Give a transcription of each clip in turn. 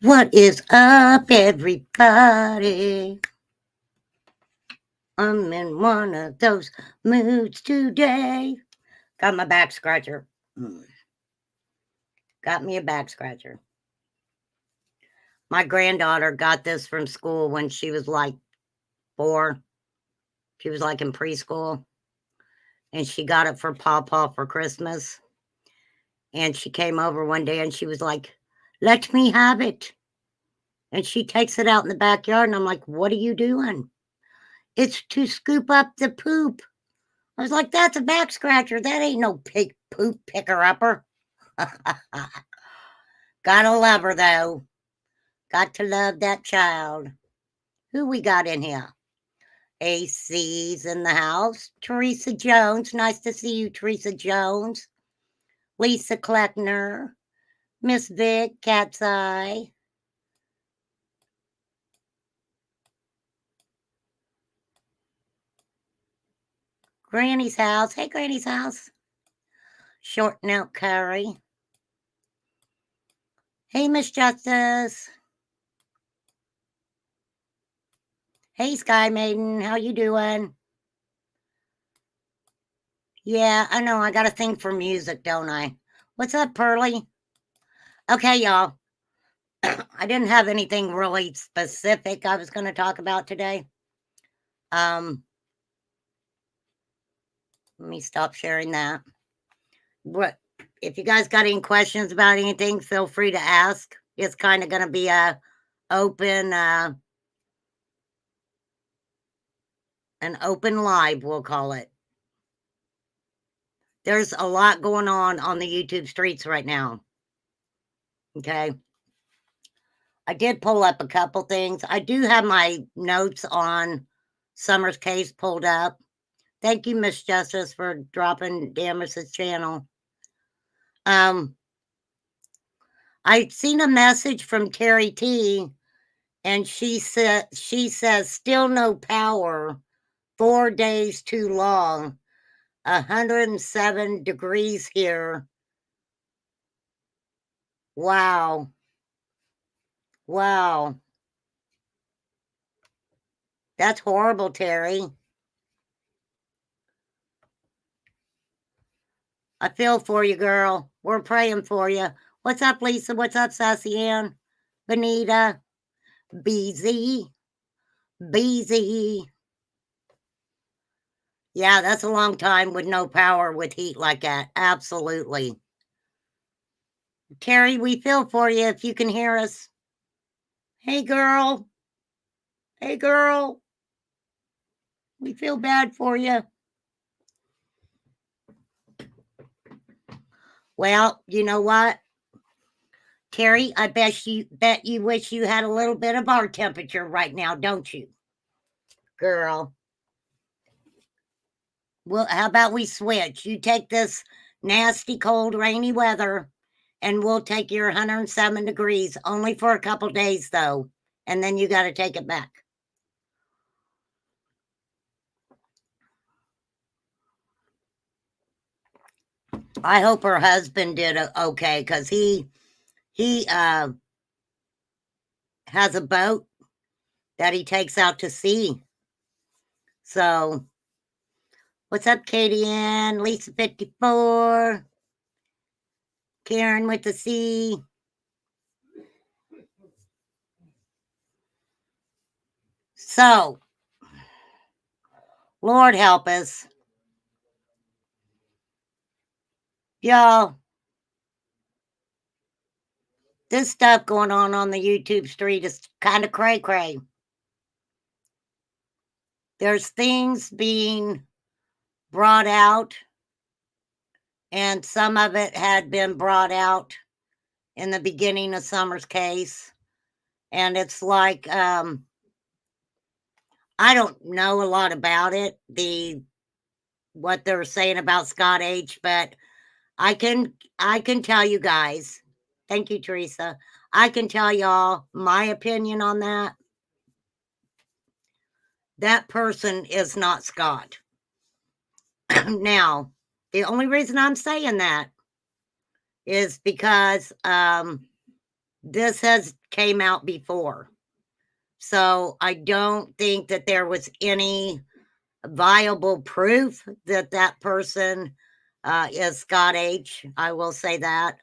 What is up, everybody? I'm in one of those moods today. Got my back scratcher. Got me a back scratcher. My granddaughter got this from school when she was like 4. She was like in preschool. And she got it for Pawpaw for Christmas. And she came over one day and she was like, "Let me have it." And she takes it out in the backyard. And I'm like, "What are you doing?" "It's to scoop up the poop." I was like, "That's a back scratcher. That ain't no pig poop picker-upper." Gotta love her, though. Got to love that child. Who we got in here? AC's in the house. Teresa Jones. Nice to see you, Teresa Jones. Lisa Kleckner. Miss Vic, Cat's Eye. Granny's house. Hey, Granny's house. Short Note Curry. Hey, Miss Justice. Hey, Sky Maiden. How you doing? Yeah, I know. I got a thing for music, don't I? What's up, Pearly? Okay, y'all. I didn't have anything really specific I was going to talk about today. Let me stop sharing that. But if you guys got any questions about anything, feel free to ask. It's kind of going to be a open, an open live, we'll call it. There's a lot going on the YouTube streets right now. Okay. I did pull up a couple things. I do have my notes on Summer's case pulled up. Thank you, Miss Justice, for dropping Damas's channel. I'd seen a message from Terry T, and she says still no power, 4 days too long, 107 degrees here. Wow. Wow. That's horrible, Terry. I feel for you, girl. We're praying for you. What's up, Lisa? What's up, Sassy Ann? Benita? BZ? BZ? Yeah, that's a long time with no power with heat like that. Absolutely. Terry, we feel for you if you can hear us. Hey, girl. Hey, girl. We feel bad for you. Well, you know what? Terry, I bet you wish you had a little bit of our temperature right now, don't you? Girl. Well, how about we switch? You take this nasty, cold, rainy weather, and we'll take your 107 degrees, only for a couple days, though. And then you got to take it back. I hope her husband did okay, because he has a boat that he takes out to sea. So, what's up, Katie Ann, Lisa 54, Karen with the C. So, Lord help us. Y'all, this stuff going on the YouTube street is kind of cray-cray. There's things being brought out, and some of it had been brought out in the beginning of Summer's case. And it's like, I don't know a lot about it, what they're saying about Scott H, but I can tell you guys. Thank you, Teresa. I can tell y'all my opinion on that. That person is not Scott. Now, the only reason I'm saying that is because this has came out before. So I don't think that there was any viable proof that that person is Scott H. I will say that.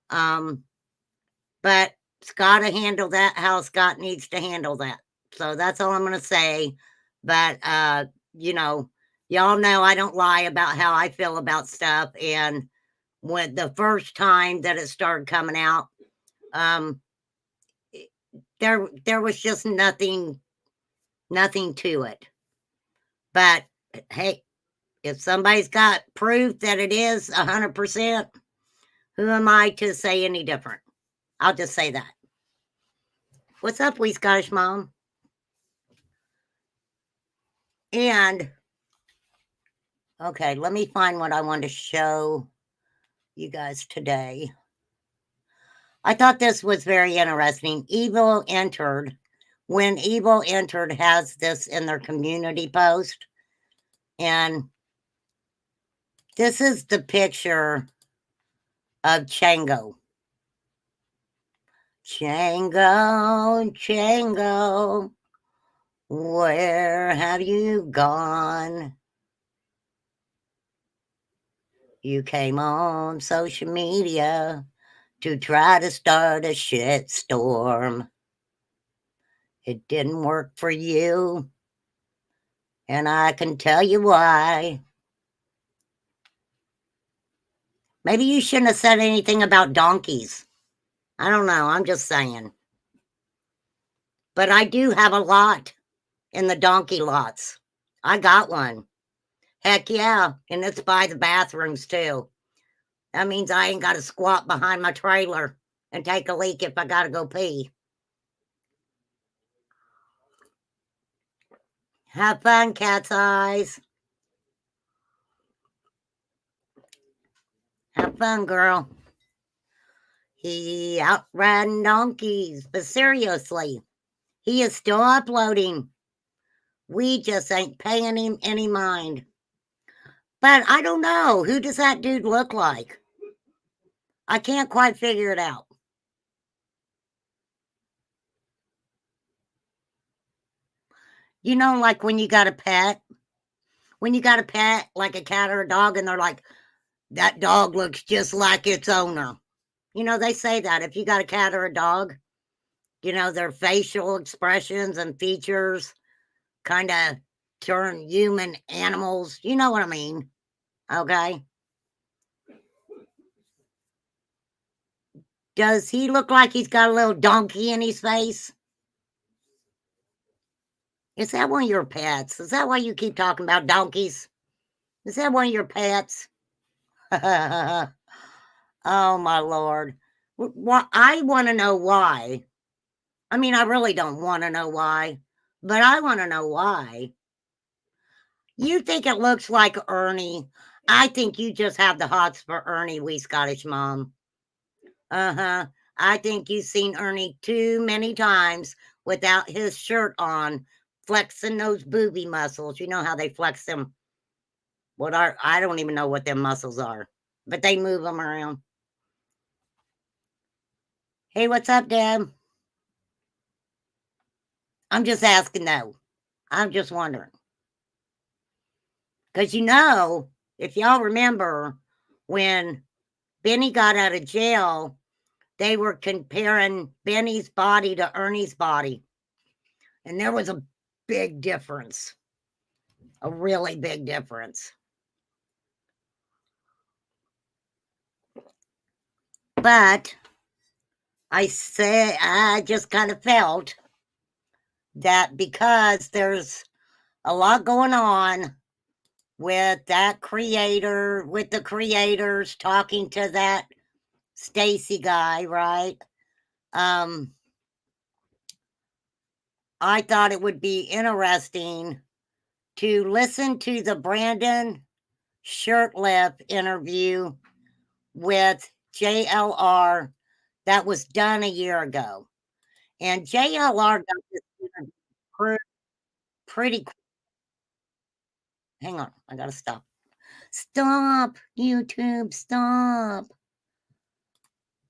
But Scott to handle that how Scott needs to handle that. So that's all I'm going to say. But, y'all know I don't lie about how I feel about stuff. And when the first time that it started coming out, there was just nothing to it. But hey, if somebody's got proof that it is 100%, who am I to say any different? I'll just say that. What's up, wee Scottish mom? And okay, let me find what I want to show you guys today. I thought this was very interesting. Evil Entered. When Evil Entered has this in their community post. And this is the picture of Chango. Chango, Chango, where have you gone? You came on social media to try to start a shit storm. It didn't work for you, and I can tell you why. Maybe you shouldn't have said anything about donkeys. I don't know. I'm just saying. But I do have a lot in the donkey lots. I got one. Heck yeah. And it's by the bathrooms too. That means I ain't got to squat behind my trailer and take a leak if I got to go pee. Have fun, cat's eyes. Have fun, girl. He out riding donkeys, but seriously, he is still uploading. We just ain't paying him any mind. But I don't know. Who does that dude look like? I can't quite figure it out. Like when you got a pet, like a cat or a dog, and they're like, that dog looks just like its owner. They say that if you got a cat or a dog, their facial expressions and features kind of turn human animals. You know what I mean? Okay. Does he look like he's got a little donkey in his face? Is that one of your pets? Is that why you keep talking about donkeys? Is that one of your pets? Oh, my Lord. I want to know why. I mean, I really don't want to know why, but I want to know why. You think it looks like Ernie. I think you just have the hots for Ernie, wee Scottish mom. Uh-huh. I think you've seen Ernie too many times without his shirt on, flexing those booby muscles. You know how they flex them. I don't even know what them muscles are, but they move them around. Hey, what's up, Deb? I'm just asking though. I'm just wondering. Because if y'all remember when Benny got out of jail, they were comparing Benny's body to Ernie's body. And there was a big difference. A really big difference. But I just kind of felt that because there's a lot going on with the creators talking to that Stacy guy, right? I thought it would be interesting to listen to the Brandon Shirtliff interview with JLR that was done a year ago. And JLR got this interview pretty. Hang on, I gotta stop. Stop, YouTube, stop.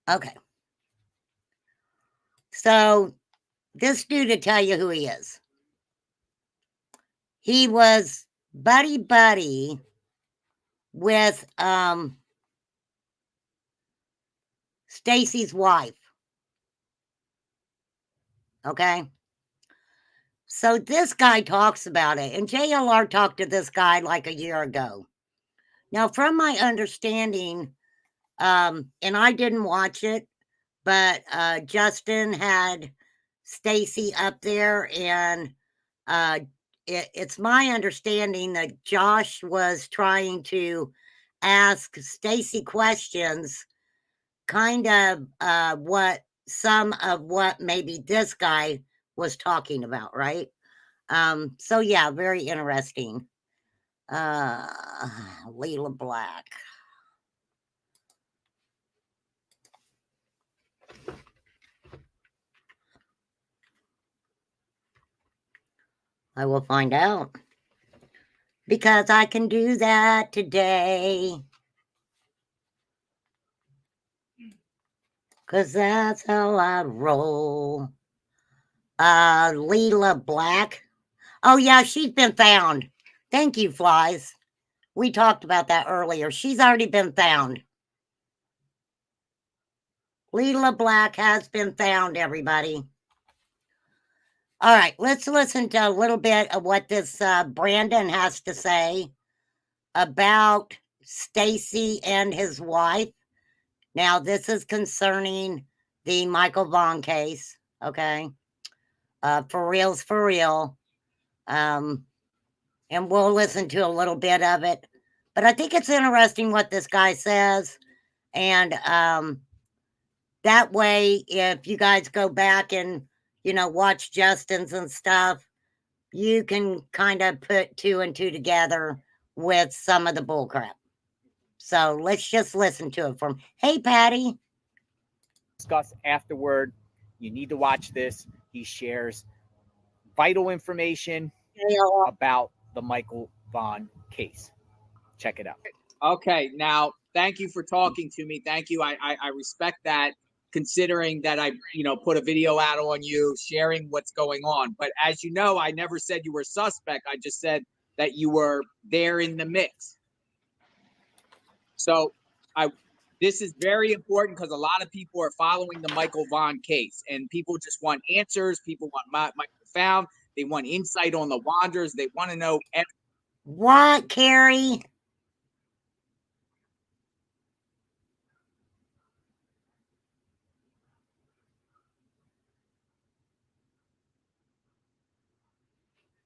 Okay. So this dude to tell you who he is. He was buddy with Stacy's wife. Okay. So this guy talks about it, and JLR talked to this guy like a year ago. Now, from my understanding, and I didn't watch it, but Justin had Stacy up there, and it's my understanding that Josh was trying to ask Stacy questions, kind of what some of what maybe this guy was talking about, right? So yeah, very interesting. Leela Black. I will find out. Because I can do that today. Because that's how I roll. Leela Black. Oh, yeah, she's been found. Thank you, Flies. We talked about that earlier. She's already been found. Leela Black has been found, everybody. All right, let's listen to a little bit of what this Brandon has to say about Stacy and his wife. Now, this is concerning the Michael Vaughn case, okay? For real's for real. And we'll listen to a little bit of it. But I think it's interesting what this guy says. And that way, if you guys go back and, watch Justin's and stuff, you can kind of put two and two together with some of the bullcrap. So let's just listen to it from, hey, Patty. Discuss afterward. You need to watch this. He shares vital information about the Michael Vaughn case. Check it out. Okay, now thank you for talking to me. Thank you. I respect that, considering that I put a video out on you sharing what's going on. But as you know, I never said you were suspect. I just said that you were there in the mix. So this is very important because a lot of people are following the Michael Vaughn case, and people just want answers. People want Michael found. They want insight on the Wanderers. They want to know what, Carrie?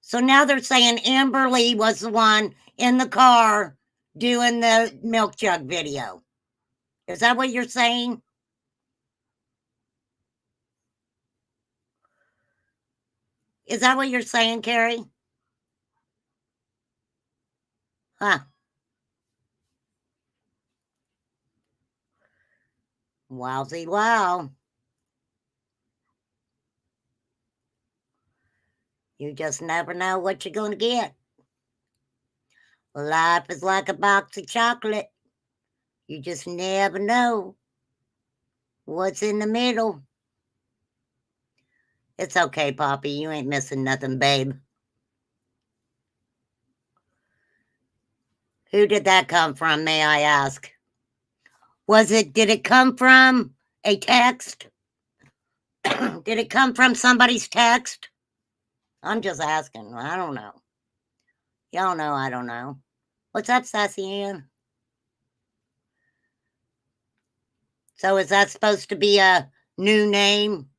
So now they're saying Amber Lee was the one in the car doing the milk jug video. Is that what you're saying? Is that what you're saying, Carrie? Huh. Wowsy wow. You just never know what you're going to get. Life is like a box of chocolate. You just never know what's in the middle. It's okay, Poppy. You ain't missing nothing, babe. Who did that come from, may I ask? Did it come from a text? Did it come from somebody's text? I'm just asking. I don't know. Y'all know I don't know. What's up, Sassy Ann? So is that supposed to be a new name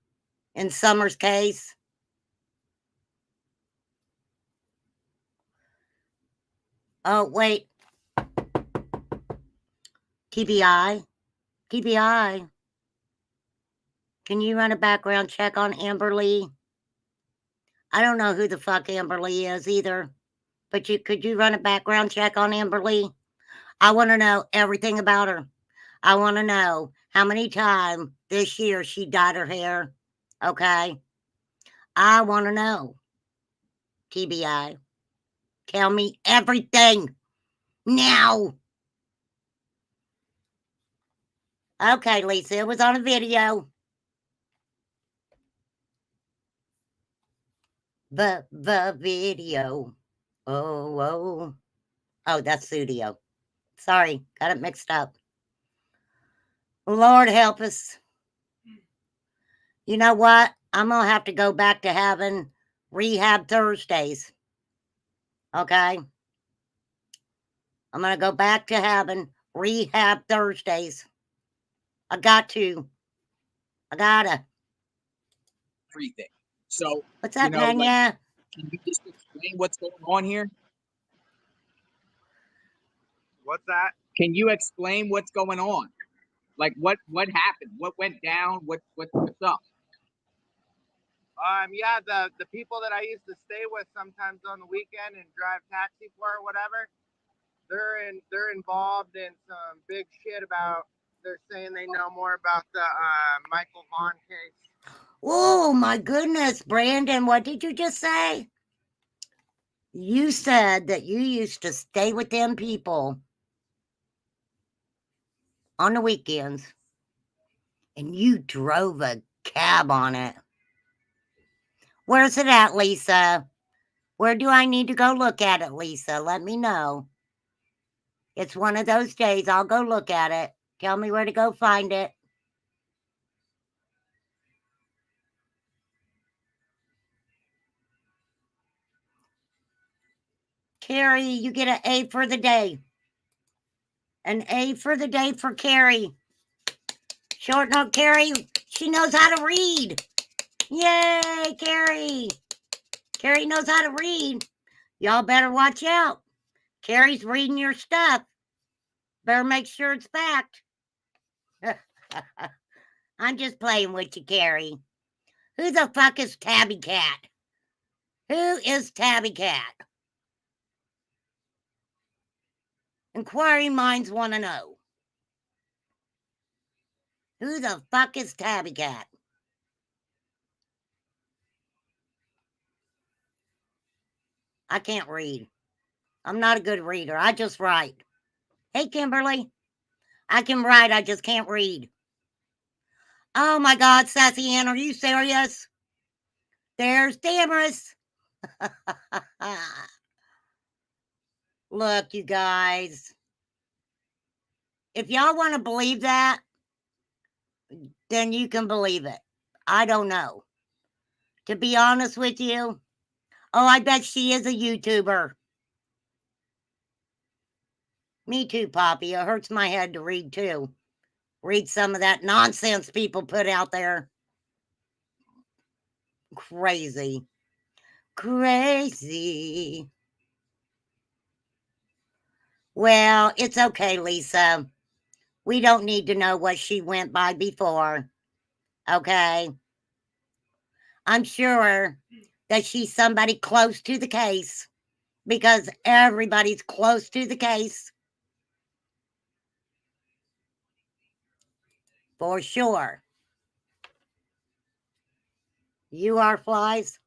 in Summer's case? Oh, wait. TBI? TBI? Can you run a background check on Amber Lee? I don't know who the fuck Amber Lee is either. But could you run a background check on Amber Lee? I want to know everything about her. I want to know how many times this year she dyed her hair. Okay? I want to know. TBI. Tell me everything. Now. Okay, Lisa, it was on a video. the video. Oh, that's studio. Sorry, got it mixed up. Lord help us. You know what? I'm going to have to go back to having rehab Thursdays. Okay? I'm going to go back to having rehab Thursdays. I got to. I gotta. Everything. So, What's up, you know, Nanya? can you just explain what's going on here? What's that? Can you explain what's going on? Like what happened? What went down? What's up? Yeah, the people that I used to stay with sometimes on the weekend and drive taxi for or whatever, they're involved in some big shit about. They're saying they know more about the Michael Vaughn case. Oh my goodness, Brandon, what did you just say? You said that you used to stay with them people on the weekends and you drove a cab on it. Where's it at, Lisa? Where do I need to go look at it, Lisa? Let me know. It's one of those days. I'll go look at it. Tell me where to go find it. Carrie, you get an A for the day. An A for the day for Carrie. Short note, Carrie. She knows how to read. Yay, Carrie. Carrie knows how to read. Y'all better watch out. Carrie's reading your stuff. Better make sure it's fact. I'm just playing with you, Carrie. Who the fuck is Tabby Cat? Who is Tabby Cat? Inquiring minds want to know. Who the fuck is Tabby Cat? I can't read. I'm not a good reader. I just write. Hey, Kimberly. I can write. I just can't read. Oh, my God, Sassy Ann, are you serious? There's Damaris. Look, you guys. If y'all want to believe that, then you can believe it. I don't know. To be honest with you, I bet she is a YouTuber. Me too, Poppy. It hurts my head to read, too. Read some of that nonsense people put out there. Crazy. Crazy. Well, it's okay, Lisa. We don't need to know what she went by before. Okay? I'm sure that she's somebody close to the case because everybody's close to the case. For sure. You are flies?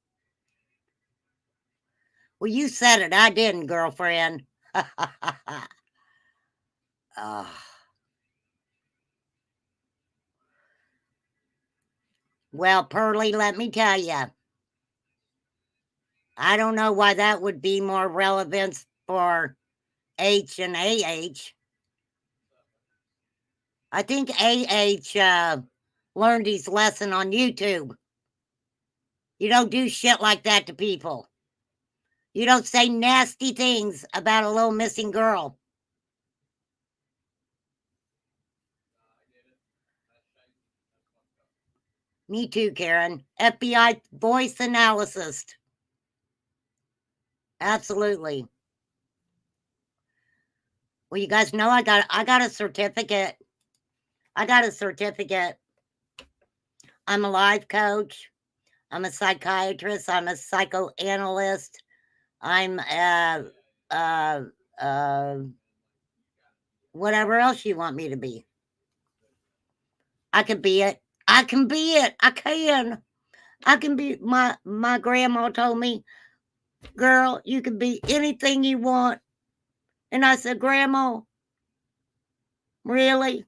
Well, you said it. I didn't, girlfriend. Well, Pearlie, let me tell you. I don't know why that would be more relevance for H and AH. I think AH learned his lesson on YouTube. You don't do shit like that to people. You don't say nasty things about a little missing girl. Me too, Karen. FBI voice analyst. Absolutely. Well, you guys know I got a certificate. I got a certificate. I'm a life coach. I'm a psychiatrist. I'm a psychoanalyst. I'm whatever else you want me to be. I can be it. I can be it. I can. I can be. My grandma told me, girl, you can be anything you want. And I said, Grandma, really?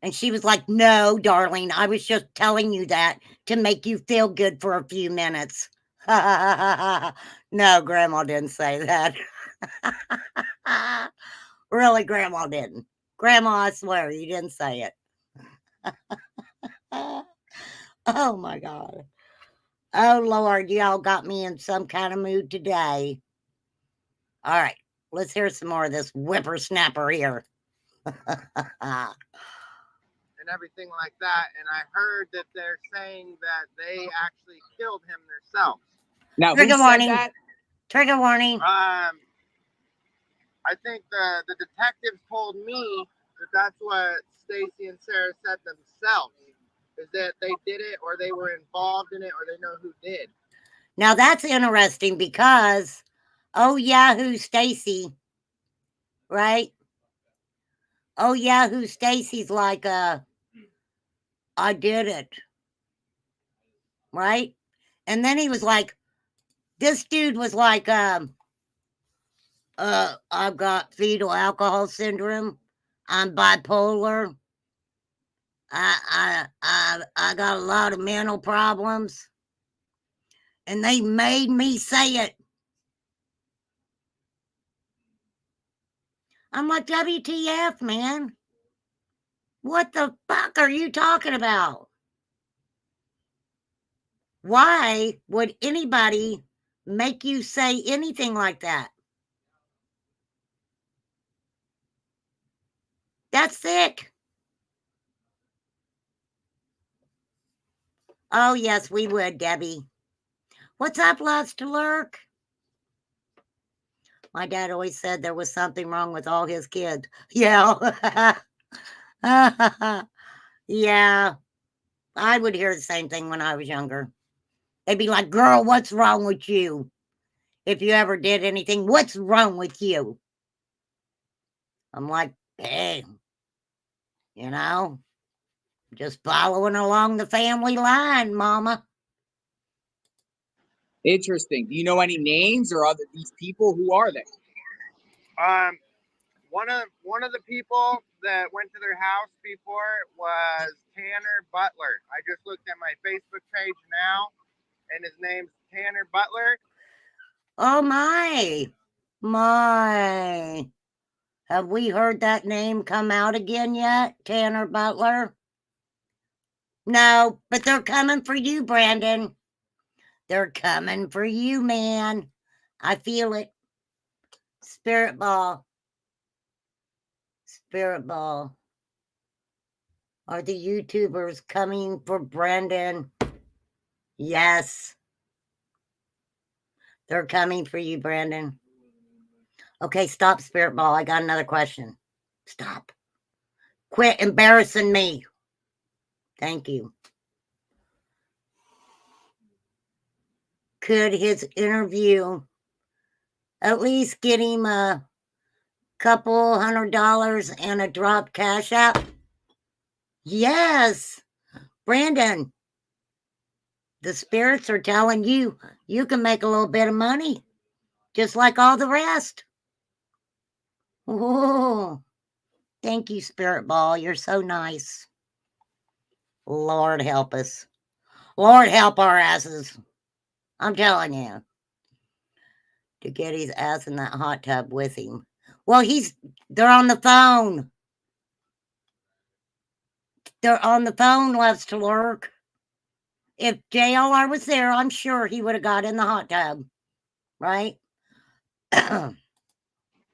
And she was like, no, darling, I was just telling you that to make you feel good for a few minutes. No, Grandma didn't say that. Really, Grandma didn't. Grandma, I swear, you didn't say it. Oh, my God. Oh, Lord, y'all got me in some kind of mood today. All right, let's hear some more of this whippersnapper here. and everything like that. And I heard that they're saying that they actually killed him themselves. Now, who Trigger said warning. that? Trigger warning. I think the detectives told me that that's what Stacy and Sarah said themselves, is that they did it or they were involved in it or they know who did. Now that's interesting because, oh Yahoo Stacy, right? Oh Yahoo Stacy's like, I did it, right? And then he was like, this dude was like, I've got fetal alcohol syndrome. I'm bipolar. I got a lot of mental problems. And they made me say it. I'm like, WTF, man? What the fuck are you talking about? Why would anybody make you say anything like that? That's sick. Oh, yes, we would, Debbie. What's up, Loves to Lurk? My dad always said there was something wrong with all his kids. Yeah. Yeah. I would hear the same thing when I was younger. They'd be like, girl, what's wrong with you? If you ever did anything, what's wrong with you? I'm like, hey, you know, just following along the family line, Mama. Interesting. Do you know any names or other these people? Who are they? One of the people that went to their house before was Tanner Butler. I just looked at my Facebook page now, and his name's Tanner Butler. Oh my. Have we heard that name come out again yet, Tanner Butler? No, but they're coming for you, Brandon. They're coming for you, man. I feel it. Spirit ball. Spirit ball. Are the YouTubers coming for Brandon? Yes. They're coming for you, Brandon. Okay, stop, Spirit ball. I got another question. Stop. Quit embarrassing me. Thank you. Could his interview at least get him a couple $100 and a drop cash app? Yes. Brandon, the spirits are telling you you can make a little bit of money just like all the rest. Oh, thank you, Spirit Ball. You're so nice. Lord help us. Lord help our asses. I'm telling you. To get his ass in that hot tub with him. Well, they're on the phone. They're on the phone, Loves to Lurk. If JLR was there, I'm sure he would have got in the hot tub. Right?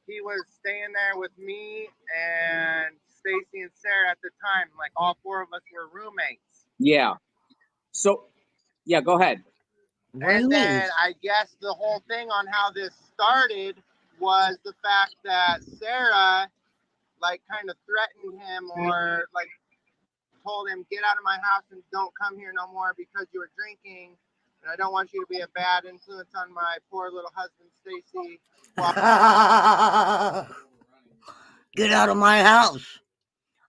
He was staying there with me and Stacy and Sarah at the time. Like all four of us were roommates. Yeah. So, yeah, go ahead. And then I guess the whole thing on how this started was the fact that Sarah like kind of threatened him or like told him, get out of my house and don't come here no more because you were drinking. And I don't want you to be a bad influence on my poor little husband, Stacy. Get out of my house.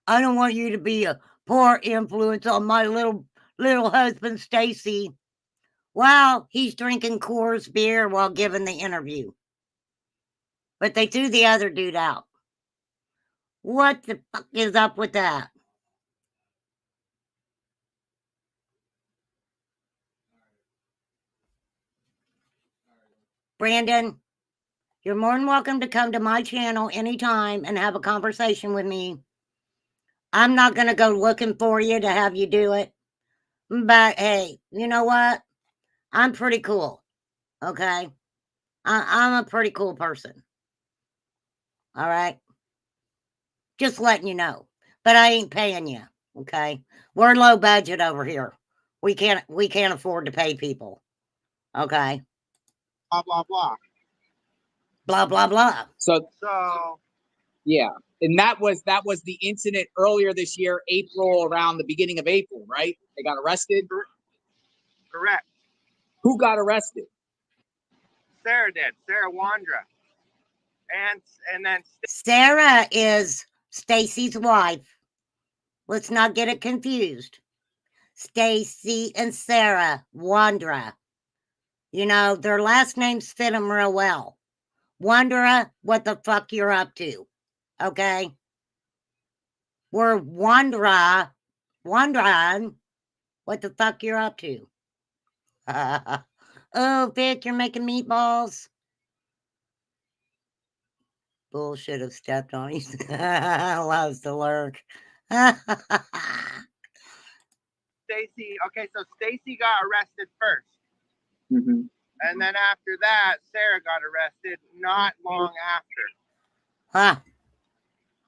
I don't want you to be a poor influence on my little husband, Stacy. Wow, he's drinking Coors beer while giving the interview. But they threw the other dude out. What the fuck is up with that? Brandon, you're more than welcome to come to my channel anytime and have a conversation with me. I'm not going to go looking for you to have you do it. But hey, you know what? I'm pretty cool. Okay? I'm a pretty cool person. All right? Just letting you know. But I ain't paying you. Okay? We're low budget over here. We can't afford to pay people. Okay? Blah blah blah. Blah blah blah. So So yeah, and that was the incident earlier this year, April, around the beginning of April, right? They got arrested. correct. Who got arrested? Sarah did. Sarah Wandra. And then Sarah is Stacy's wife. Let's not get it confused. Stacy and Sarah Wandra. You know, their last names fit them real well. Wandra, what the fuck you're up to? Okay? We're wandering what the fuck you're up to. Oh, Vic, you're making meatballs. Bullshit have stepped on. He loves to lurk. Stacy. Okay, so Stacy got arrested first. Mm-hmm. And then after that, Sarah got arrested not long after. Huh.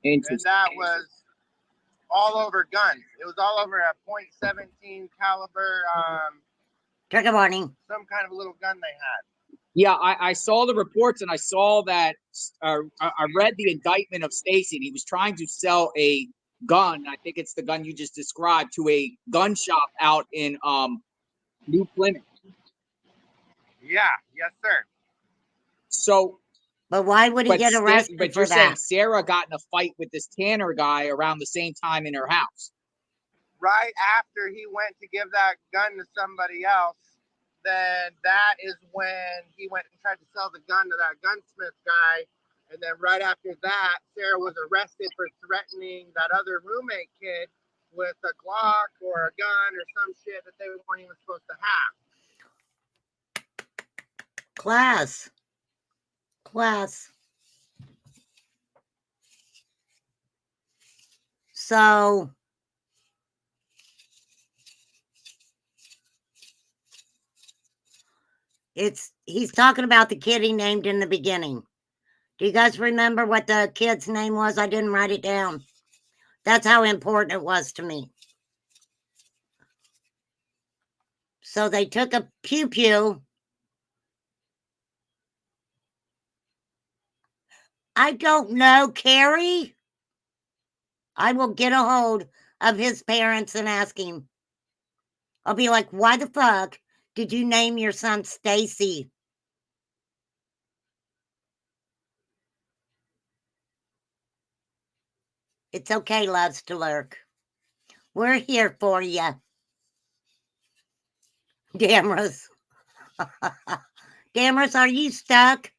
And Interesting. that was all over guns. It was all over a .17 caliber, Trigger warning. some kind of little gun they had. Yeah, I saw the reports and I saw that. I read the indictment of Stacy, and he was trying to sell a gun. I think it's the gun you just described, to a gun shop out in New Plymouth. Yeah, yes, sir. So, But why would he get arrested but for you're saying that? Sarah got in a fight with this Tanner guy around the same time in her house. Right after he went to give that gun to somebody else, then that is when he went and tried to sell the gun to that gunsmith guy. And then right after that, Sarah was arrested for threatening that other roommate kid with a Glock or a gun or some shit that they weren't even supposed to have. Class. So he's talking about the kid he named in the beginning. Do you guys remember what the kid's name was? I didn't write it down. That's how important it was to me. So they took a pew-pew. I don't know, Carrie. I will get a hold of his parents and ask him. I'll be like, why the fuck did you name your son Stacy? It's okay, loves to lurk. We're here for you. Damrus. Damrus, are you stuck?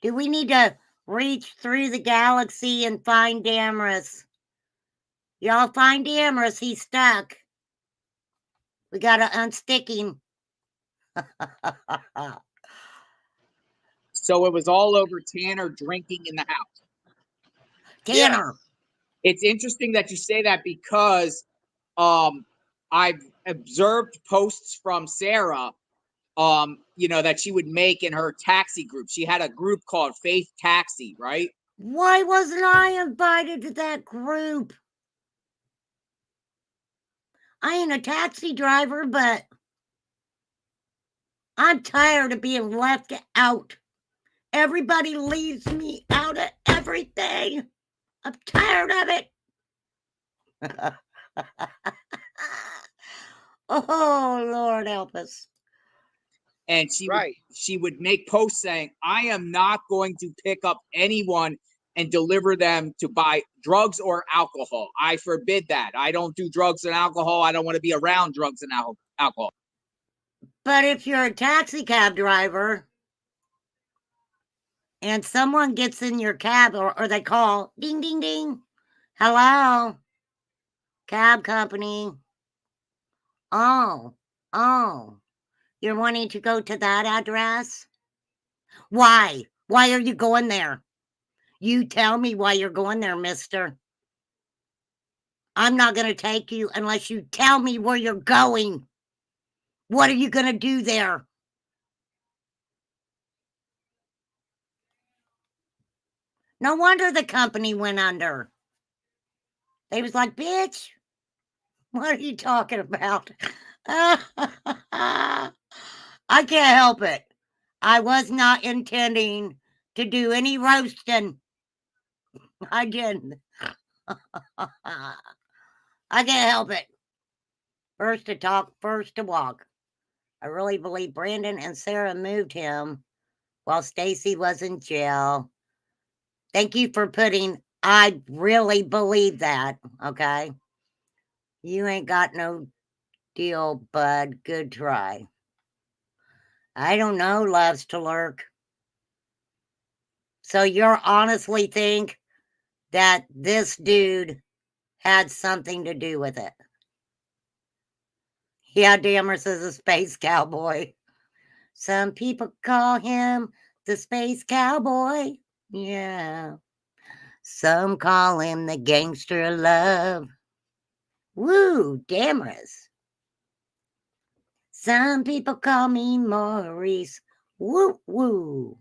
Do we need to reach through the galaxy and find Damrus? Y'all find Damrus, he's stuck. We gotta unstick him. So it was all over Tanner drinking in the house. Tanner. Yes. It's interesting that you say that, because I've observed posts from Sarah, that she would make in her taxi group. She had a group called Faith Taxi, right? Why wasn't I invited to that group? I ain't a taxi driver, but I'm tired of being left out. Everybody leaves me out of everything. I'm tired of it. Oh, Lord help us. And she would make posts saying, I am not going to pick up anyone and deliver them to buy drugs or alcohol. I forbid that. I don't do drugs and alcohol. I don't want to be around drugs and alcohol. But if you're a taxi cab driver and someone gets in your cab, or they call, ding, ding, ding, hello, cab company. Oh, you're wanting to go to that address? Why? Why are you going there? You tell me why you're going there, mister. I'm not going to take you unless you tell me where you're going. What are you going to do there? No wonder the company went under. They was like, bitch, what are you talking about? I can't help it. I was not intending to do any roasting. I didn't. I can't help it. First to talk, first to walk. I really believe Brandon and Sarah moved him while Stacy was in jail. Thank you for putting, I really believe that, okay? You ain't got no deal, bud. Good try. I don't know, loves to lurk. So you're honestly think that this dude had something to do with it? Yeah, Dammers is a space cowboy. Some people call him the space cowboy. Yeah. Some call him the gangster of love. Woo, Dammers. Some people call me Maurice. Woo, woo.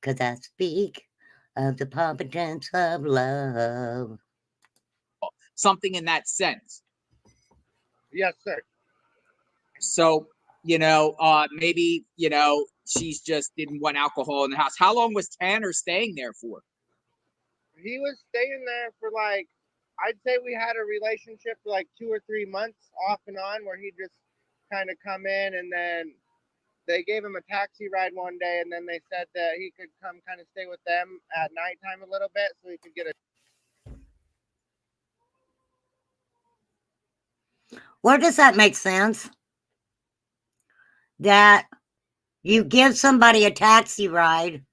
'Cause I speak of the competence of love. Something in that sense. Yes, sir. So, maybe, she's just didn't want alcohol in the house. How long was Tanner staying there for? He was staying there for like, I'd say we had a relationship for like 2 or 3 months off and on, where he'd just kind of come in, and then they gave him a taxi ride one day, and then they said that he could come kind of stay with them at nighttime a little bit so he could get a. Where does that make sense? That you give somebody a taxi ride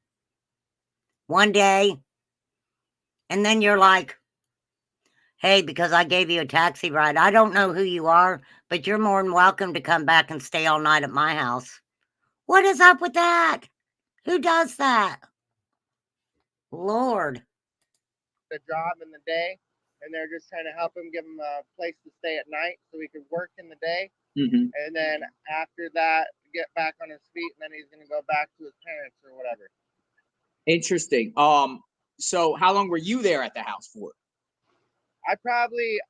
one day, and then you're like, hey, because I gave you a taxi ride, I don't know who you are, but you're more than welcome to come back and stay all night at my house. What is up with that? Who does that? Lord. A job in the day, and they're just trying to help him, give him a place to stay at night so he could work in the day. Mm-hmm. And then after that, get back on his feet, and then he's going to go back to his parents or whatever. Interesting. So how long were you there at the house for? I probably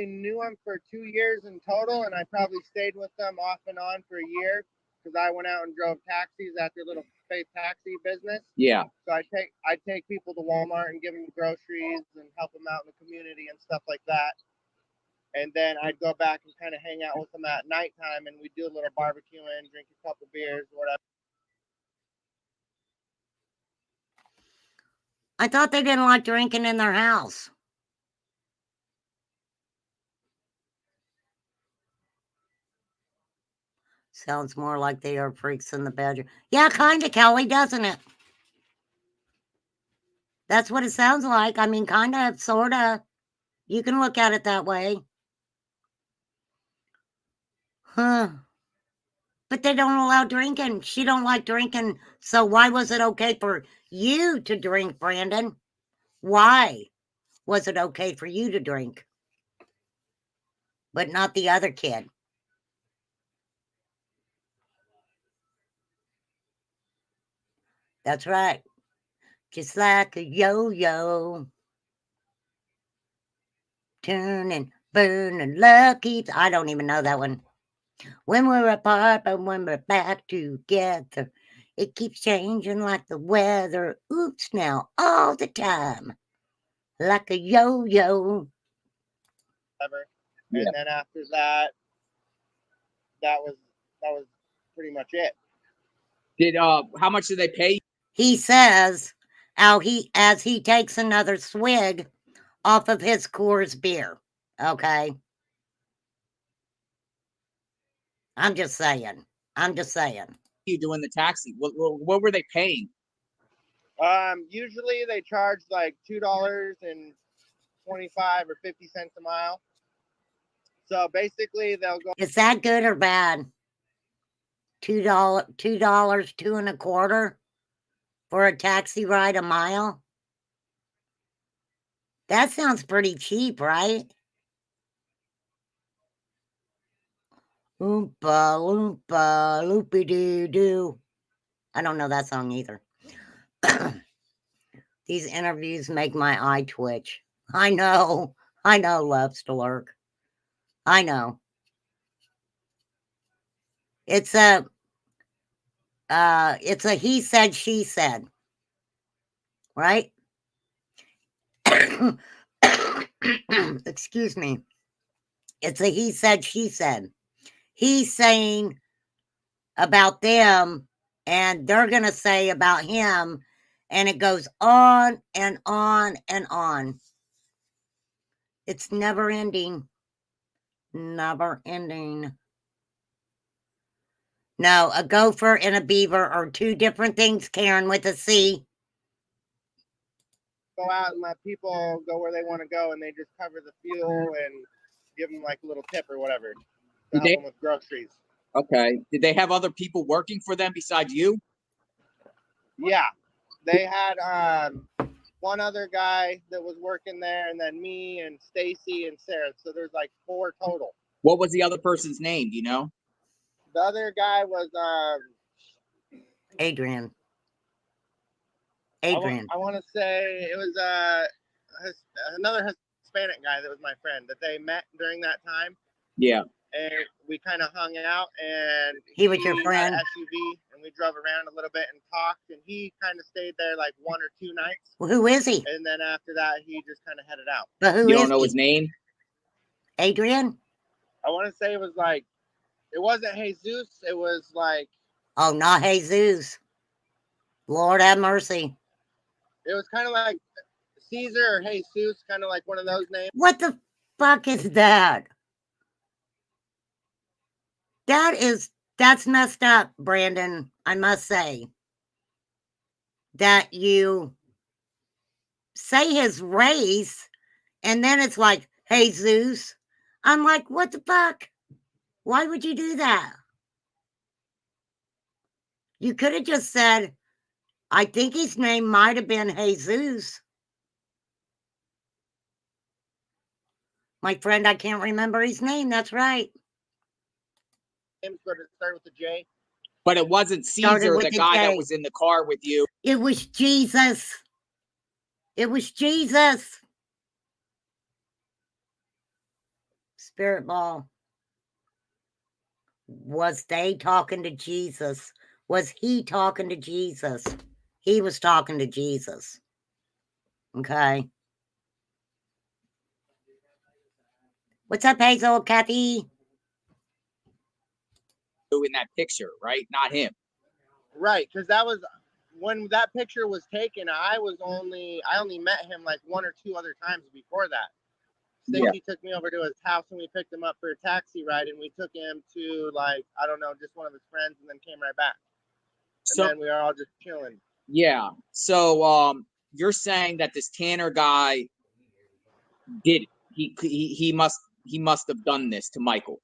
knew him for 2 years in total, and I probably stayed with them off and on for a year because I went out and drove taxis at their little faith taxi business. Yeah. So I'd take people to Walmart and give them groceries and help them out in the community and stuff like that. And then I'd go back and kind of hang out with them at nighttime, and we'd do a little barbecuing, drink a couple beers, whatever. I thought they didn't like drinking in their house. Sounds more like they are freaks in the bedroom. Yeah, kind of, Kelly, doesn't it? That's what it sounds like. I mean, kind of, sort of. You can look at it that way. Huh. But they don't allow drinking. She don't like drinking. So why was it okay for you to drink, Brandon? Why was it okay for you to drink, but not the other kid? That's right. Just like a yo-yo. Turning, burning, lucky. I don't even know that one. When we're apart, but when we're back together, it keeps changing like the weather. Oops, now all the time, like a yo-yo. And then after that, that was pretty much it. How much did they pay? He says, as he takes another swig off of his Coors beer. Okay, I'm just saying. You doing the taxi? What were they paying? Usually they charge like $2.25 or 50 cents a mile. So basically they'll go. Is that good or bad? $2, $2.25. For a taxi ride a mile? That sounds pretty cheap, right? Oompa, loompa, loopy-doo-doo. I don't know that song either. These interviews make my eye twitch. I know, loves to lurk. I know. It's a he said, she said, right? Excuse me. It's a he said, she said. He's saying about them, and they're going to say about him, and it goes on and on and on. It's never ending. Never ending. No, a gopher and a beaver are two different things, Karen, with a C. Go out and let people go where they want to go, and they just cover the fuel and give them like a little tip or whatever to help them with groceries. Okay. Did they have other people working for them besides you? Yeah, they had one other guy that was working there, and then me and Stacy and Sarah. So there's like 4 total. What was the other person's name? Do you know? The other guy was Adrian. I want to say it was another Hispanic guy that was my friend that they met during that time. Yeah. And we kind of hung out, and He was your had friend? an SUV, and we drove around a little bit and talked, and he kind of stayed there like 1 or 2 nights. Well, who is he? And then after that, he just kind of headed out. But who You is don't know he? his name? Adrian? I want to say it was like, it wasn't Jesus, it was like, Oh, not Jesus. Lord have mercy. it was kind of like Caesar or Jesus, kind of like one of those names. What the fuck is that? That's messed up, Brandon, I must say. That you say his race, and then it's like, Jesus. I'm like, what the fuck? Why would you do that? You could have just said, I think his name might have been Jesus. My friend, I can't remember his name. That's right. Names, but it started with a J. But it wasn't Caesar, the guy that was in the car with you. It was Jesus. It was Jesus. Spirit ball. Was they talking to Jesus? Was he talking to Jesus? He was talking to Jesus. Okay. What's up, Hazel, Kathy? In that picture, right? Not him. Right, because that was when that picture was taken. I only met him like 1 or 2 other times before that. Stacy took me over to his house, and we picked him up for a taxi ride, and we took him to, like, I don't know, just one of his friends, and then came right back. And then we are all just chilling. Yeah. So you're saying that this Tanner guy did it. He must have done this to Michael.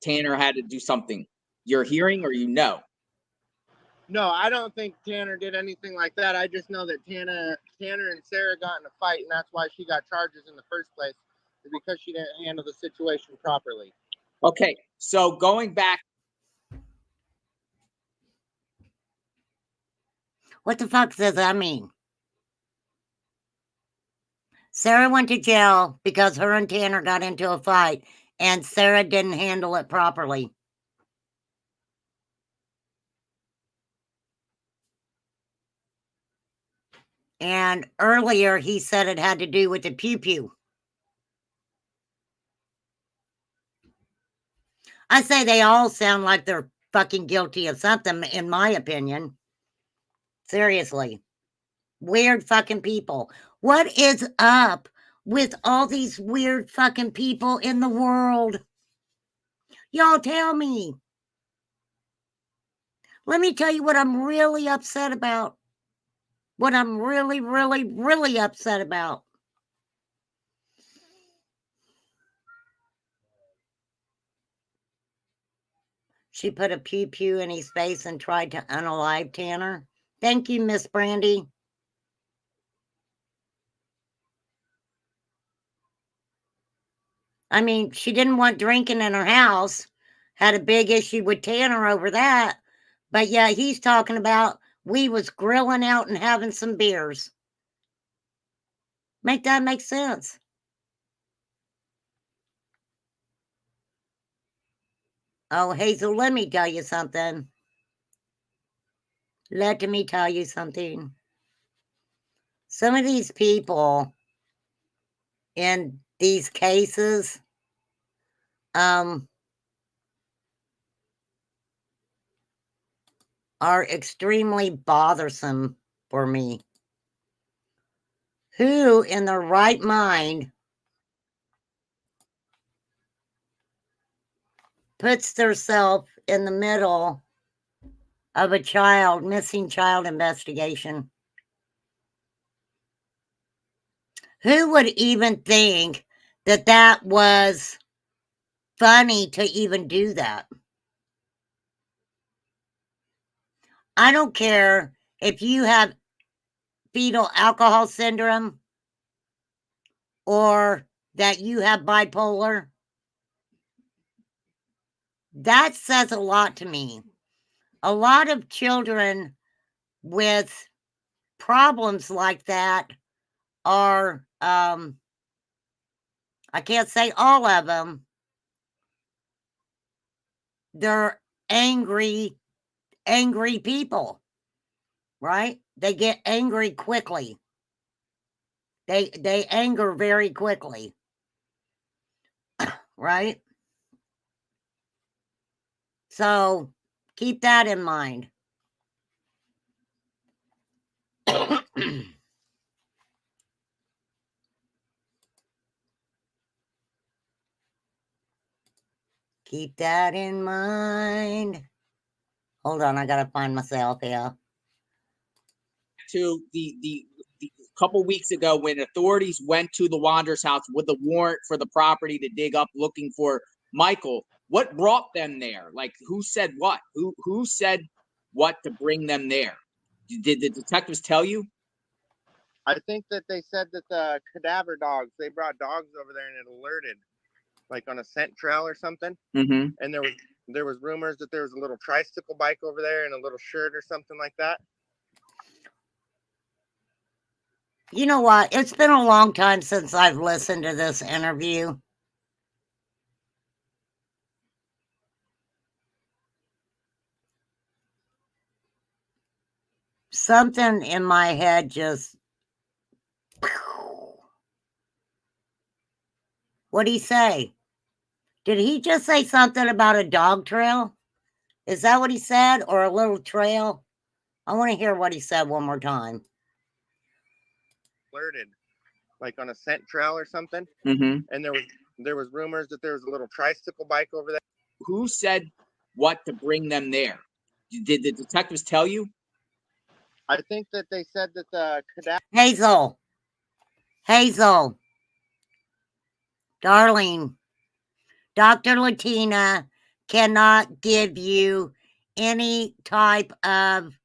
Tanner had to do something. You're hearing, or you know? No, I don't think Tanner did anything like that. I just know that Tanner and Sarah got in a fight, and that's why she got charges in the first place, because she didn't handle the situation properly. Okay, so going back. What the fuck does that mean? Sarah went to jail because her and Tanner got into a fight, and Sarah didn't handle it properly. And earlier he said it had to do with the pew-pew. I say they all sound like they're fucking guilty of something, in my opinion. Seriously. Weird fucking people. What is up with all these weird fucking people in the world? Y'all tell me. Let me tell you what I'm really upset about. What I'm really, really, really upset about. She put a pew-pew in his face and tried to unalive Tanner. Thank you, Miss Brandy. I mean, she didn't want drinking in her house, had a big issue with Tanner over that. But yeah, he's talking about we was grilling out and having some beers. Make that make sense? Oh, Hazel, let me tell you something. Let me tell you something. Some of these people in these cases, are extremely bothersome for me. Who in their right mind puts themselves in the middle of a missing child investigation? Who would even think that that was funny to even do that? I don't care if you have fetal alcohol syndrome or that you have bipolar. That says a lot to me. A lot of children with problems like that are, I can't say all of them, they're angry people, right? They get angry quickly. They anger very quickly, right? So keep that in mind. Keep that in mind. Hold on, I gotta find myself here. To the couple weeks ago when authorities went to the Wanderers house with a warrant for the property to dig up looking for Michael, what brought them there? Like, who said what? Who said what to bring them there? Did the detectives tell you? I think that they said that the cadaver dogs, they brought dogs over there and it alerted, like on a scent trail or something. Mm-hmm. And there was rumors that there was a little tricycle bike over there and a little shirt or something like that. You know what? It's been a long time since I've listened to this interview. Something in my head just... What'd he say? Did he just say something about a dog trail? Is that what he said? Or a little trail? I want to hear what he said one more time. Alerted, like on a scent trail or something. Mm-hmm. And there was rumors that there was a little tricycle bike over there. Who said what to bring them there? Did the detectives tell you? I think that they said that the cadaver... Hazel, darling, Dr. Latina cannot give you any type of...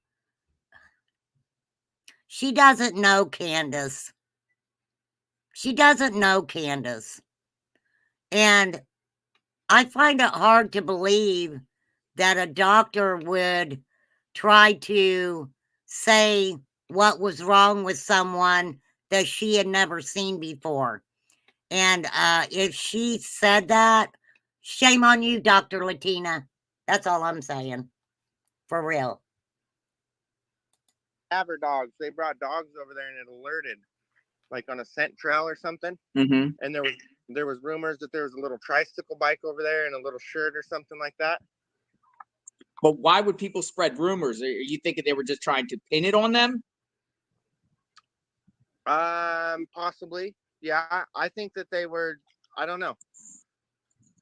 She doesn't know Candace. She doesn't know Candace. And I find it hard to believe that a doctor would try to say what was wrong with someone that she had never seen before. And if she said that, shame on you, Dr. Latina. That's all I'm saying. For real. Cadaver dogs, they brought dogs over there and it alerted, like on a scent trail or something. Mm-hmm. And there was rumors that there was a little tricycle bike over there and a little shirt or something like that. But why would people spread rumors? Are you thinking they were just trying to pin it on them? Possibly. Yeah, I think that they were. I don't know.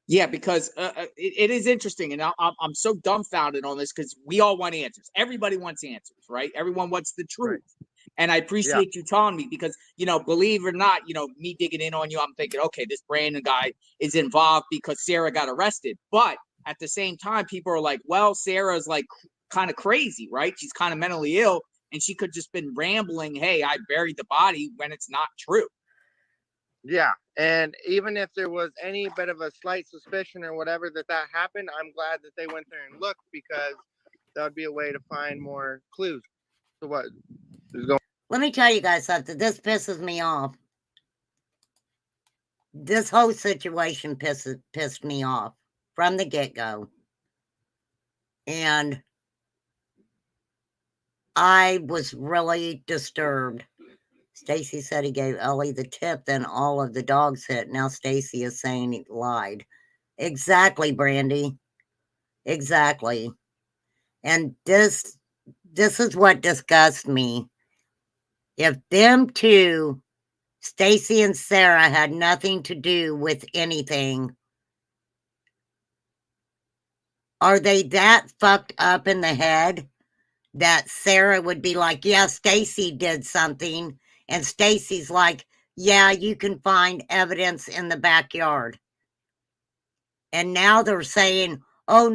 Yeah, because it is interesting, and I'm so dumbfounded on this because we all want answers. Everybody wants answers, right? Everyone wants the truth. Right. And I appreciate you telling me because, believe it or not, me digging in on you, I'm thinking, okay, this Brandon guy is involved because Sarah got arrested. But at the same time, people are like, well, Sarah's like kind of crazy, right? She's kind of mentally ill. and she could just been rambling, hey, I buried the body, when it's not true. Yeah, and even if there was any bit of a slight suspicion or whatever that happened, I'm glad that they went there and looked, because that would be a way to find more clues to what is going. Let me tell you guys something. This pisses me off. This whole situation pissed me off from the get-go. And I was really disturbed. Stacy said he gave Ellie the tip, then all of the dogs hit. Now Stacy is saying he lied. Exactly, Brandy. Exactly. And this is what disgusts me. If them two, Stacy and Sarah, had nothing to do with anything, are they that fucked up in the head that Sarah would be like, yeah, Stacy did something, and Stacy's like, yeah, you can find evidence in the backyard. And now they're saying, oh,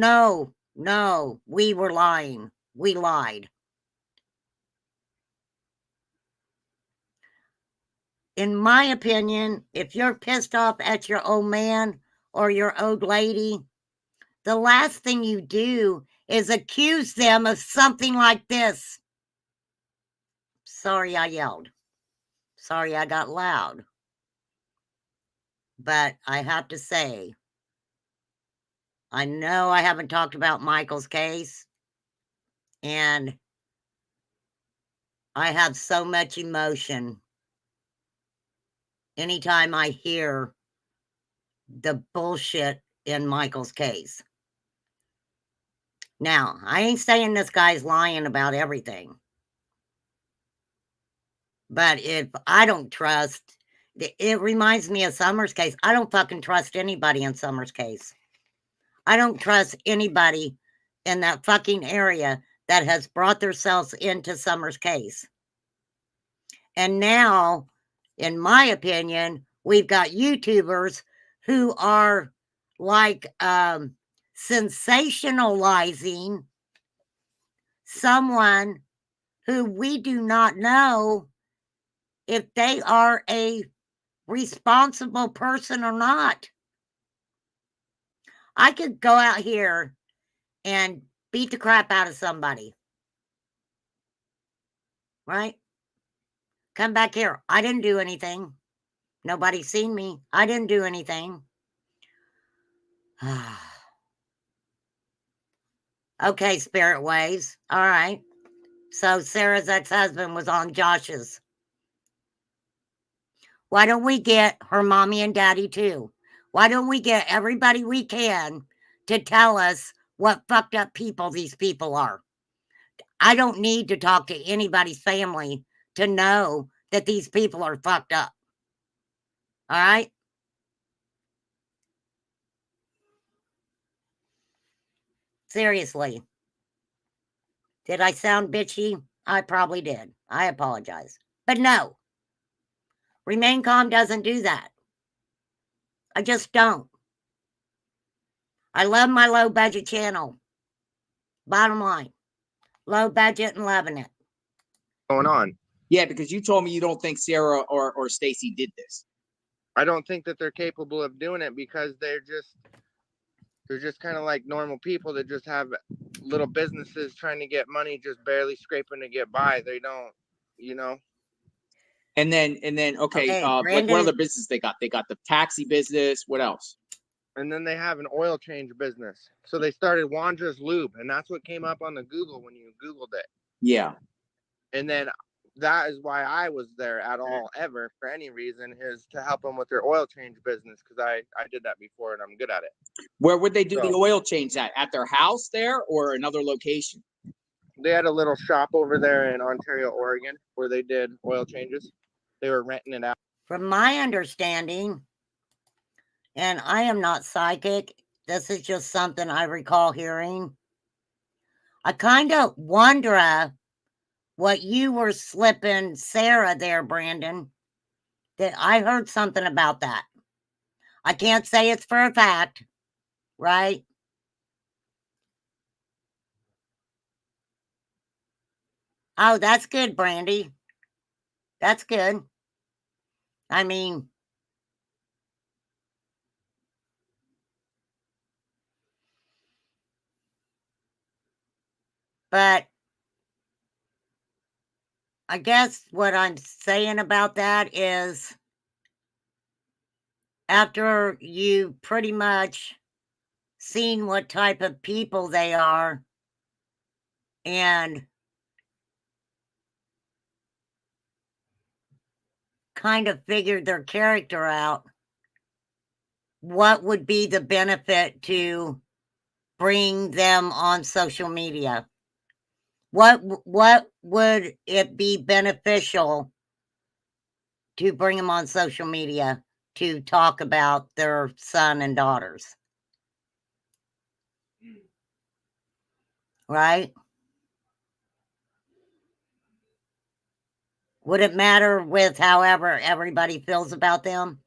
no, we were lying. We lied. In my opinion, if you're pissed off at your old man or your old lady, the last thing you do is accuse them of something like this. Sorry I yelled. Sorry I got loud. But I have to say, I know I haven't talked about Michael's case, and I have so much emotion anytime I hear the bullshit in Michael's case. Now, I ain't saying this guy's lying about everything. But if I don't trust, it reminds me of Summer's case. I don't fucking trust anybody in Summer's case. I don't trust anybody in that fucking area that has brought themselves into Summer's case. And now, in my opinion, we've got YouTubers who are like sensationalizing someone who we do not know if they are a responsible person or not. I could go out here and beat the crap out of somebody, right? Come back here. I didn't do anything. Nobody's seen me. I didn't do anything. Okay, spirit waves. All right. So Sarah's ex-husband was on Josh's. Why don't we get her mommy and daddy too? Why don't we get everybody we can to tell us what fucked up people these people are? I don't need to talk to anybody's family to know that these people are fucked up. All right? Seriously. Did I sound bitchy? I probably did. I apologize. But no. Remain Calm doesn't do that. I just don't. I love my low budget channel. Bottom line. Low budget and loving it. Going on. Yeah, because you told me you don't think Sarah or Stacy did this. I don't think that they're capable of doing it, because they're just kind of like normal people that just have little businesses trying to get money, just barely scraping to get by. They don't, you know. And then okay, what other business they got? They got the taxi business. What else? And then they have an oil change business. So they started Wandra's Lube, and that's what came up on the Google when you Googled it. Yeah. And then that is why I was there at all ever, for any reason, is to help them with their oil change business, because I did that before and I'm good at it. Where would they do the oil change at? At their house there or another location? They had a little shop over there in Ontario, Oregon, where they did oil changes. They were renting it out. From my understanding, and I am not psychic, this is just something I recall hearing. I kind of wonder what you were slipping Sarah there, Brandon. That I heard something about that. I can't say it's for a fact, right? Oh, that's good, Brandy. That's good. I mean, but I guess what I'm saying about that is after you pretty much seen what type of people they are and kind of figured their character out, what would be the benefit to bring them on social media? What would it be beneficial to bring them on social media to talk about their son and daughters? Right? Would it matter with however everybody feels about them?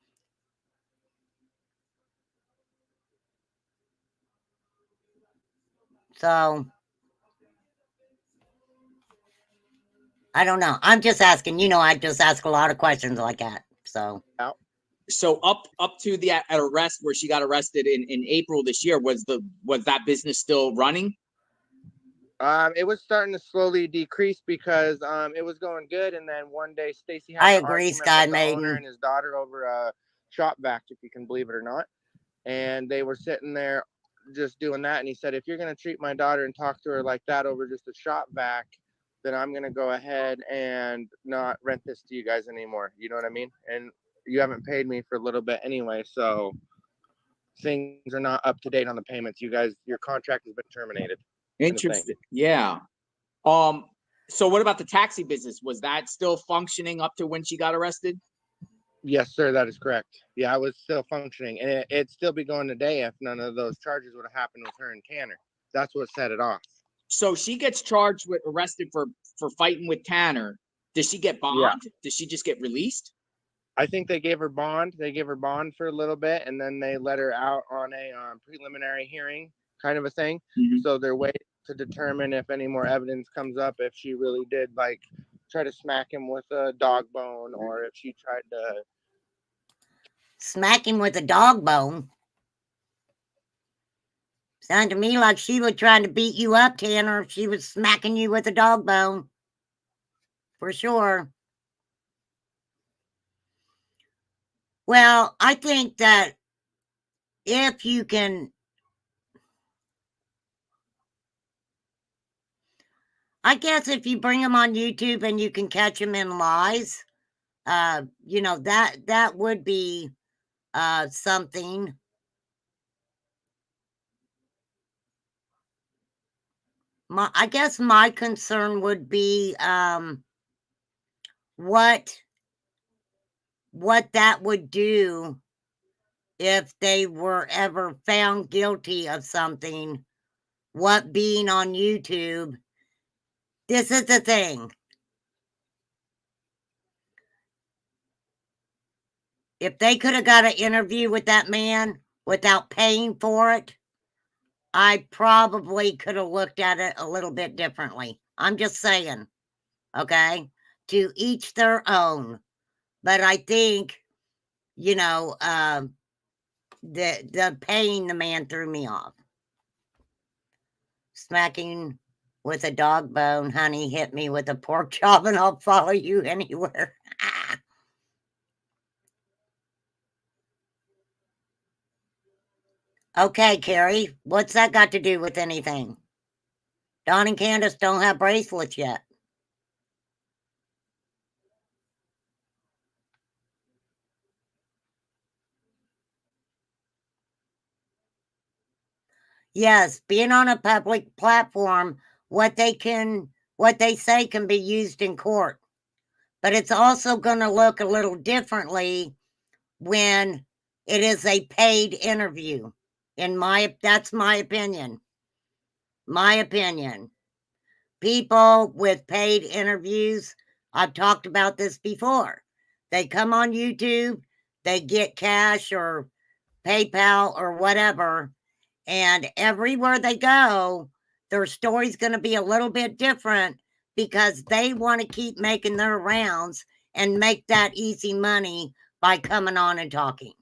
So I don't know. I'm just asking. You know, I just ask a lot of questions like that. So So up to the arrest where she got arrested in April this year, was that business still running? It was starting to slowly decrease because it was going good, and then one day Stacy had I an agree, argument Sky with the owner Maiden. and his daughter over a shop vac, if you can believe it or not. And they were sitting there just doing that, and he said, if you're going to treat my daughter and talk to her like that over just a shop vac, then I'm going to go ahead and not rent this to you guys anymore. You know what I mean? And you haven't paid me for a little bit anyway, so things are not up to date on the payments. You guys, your contract has been terminated. Interesting. Yeah. So what about the taxi business? Was that still functioning up to when she got arrested? Yes, sir, that is correct. Yeah, I was still functioning, and it'd still be going today if none of those charges would have happened with her and Tanner. That's what set it off. So she gets charged with arrested for fighting with Tanner. Does she get bond? Yeah. Does she just get released? I think they gave her bond. They gave her bond for a little bit, and then they let her out on a preliminary hearing kind of a thing. Mhm. So they're waiting to determine if any more evidence comes up, if she really did like try to smack him with a dog bone, or if she tried to Smack him with a dog bone. Sounded to me like she was trying to beat you up, Tanner, if she was smacking you with a dog bone. For sure. Well, I think that if you can, I guess if you bring them on YouTube and you can catch them in lies, you know, that would be something. I guess my concern would be what that would do if they were ever found guilty of something. What being on YouTube, this is the thing. If they could have got an interview with that man without paying for it, I probably could have looked at it a little bit differently. I'm just saying, okay? To each their own. But I think, you know, the paying the man threw me off. Smacking with a dog bone, honey, hit me with a pork chop and I'll follow you anywhere. Okay, Carrie, what's that got to do with anything? Don and Candace don't have bracelets yet. Yes, being on a public platform, what they say can be used in court. But it's also going to look a little differently when it is a paid interview. That's my opinion. My opinion. People with paid interviews, I've talked about this before. They come on YouTube, they get cash or PayPal or whatever, and everywhere they go, their story's going to be a little bit different because they want to keep making their rounds and make that easy money by coming on and talking.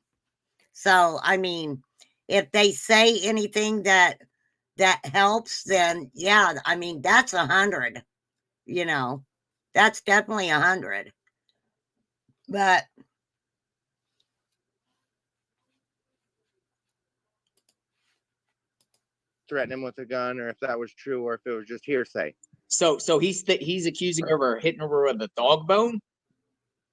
So, I mean, if they say anything that helps, then yeah, I mean, that's 100, you know, that's definitely 100. But threaten him with a gun, or if that was true, or if it was just hearsay. So he's accusing her of hitting her with a dog bone.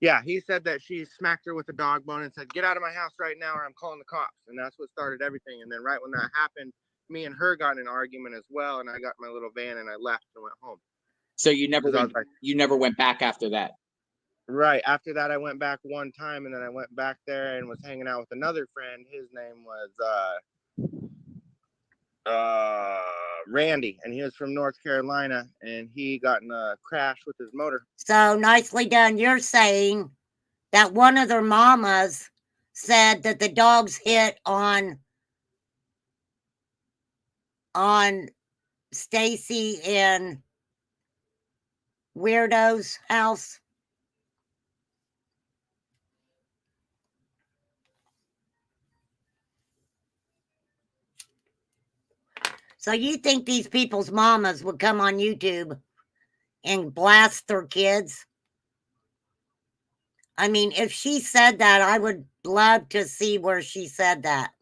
Yeah, he said that she smacked her with a dog bone and said, "Get out of my house right now, or I'm calling the cops." And that's what started everything. And then right when that happened, me and her got in an argument as well, and I got my little van and I left and went home. So you never went, like, you never went back after that. Right. After that, I went back one time, and then I went back there and was hanging out with another friend. His name was Randy, and he was from North Carolina, and he got in a crash with his motor. so nicely done. You're saying that one of their mamas said that the dogs hit on Stacy and Weirdo's house. So you think these people's mamas would come on YouTube and blast their kids? I mean, if she said that, I would love to see where she said that.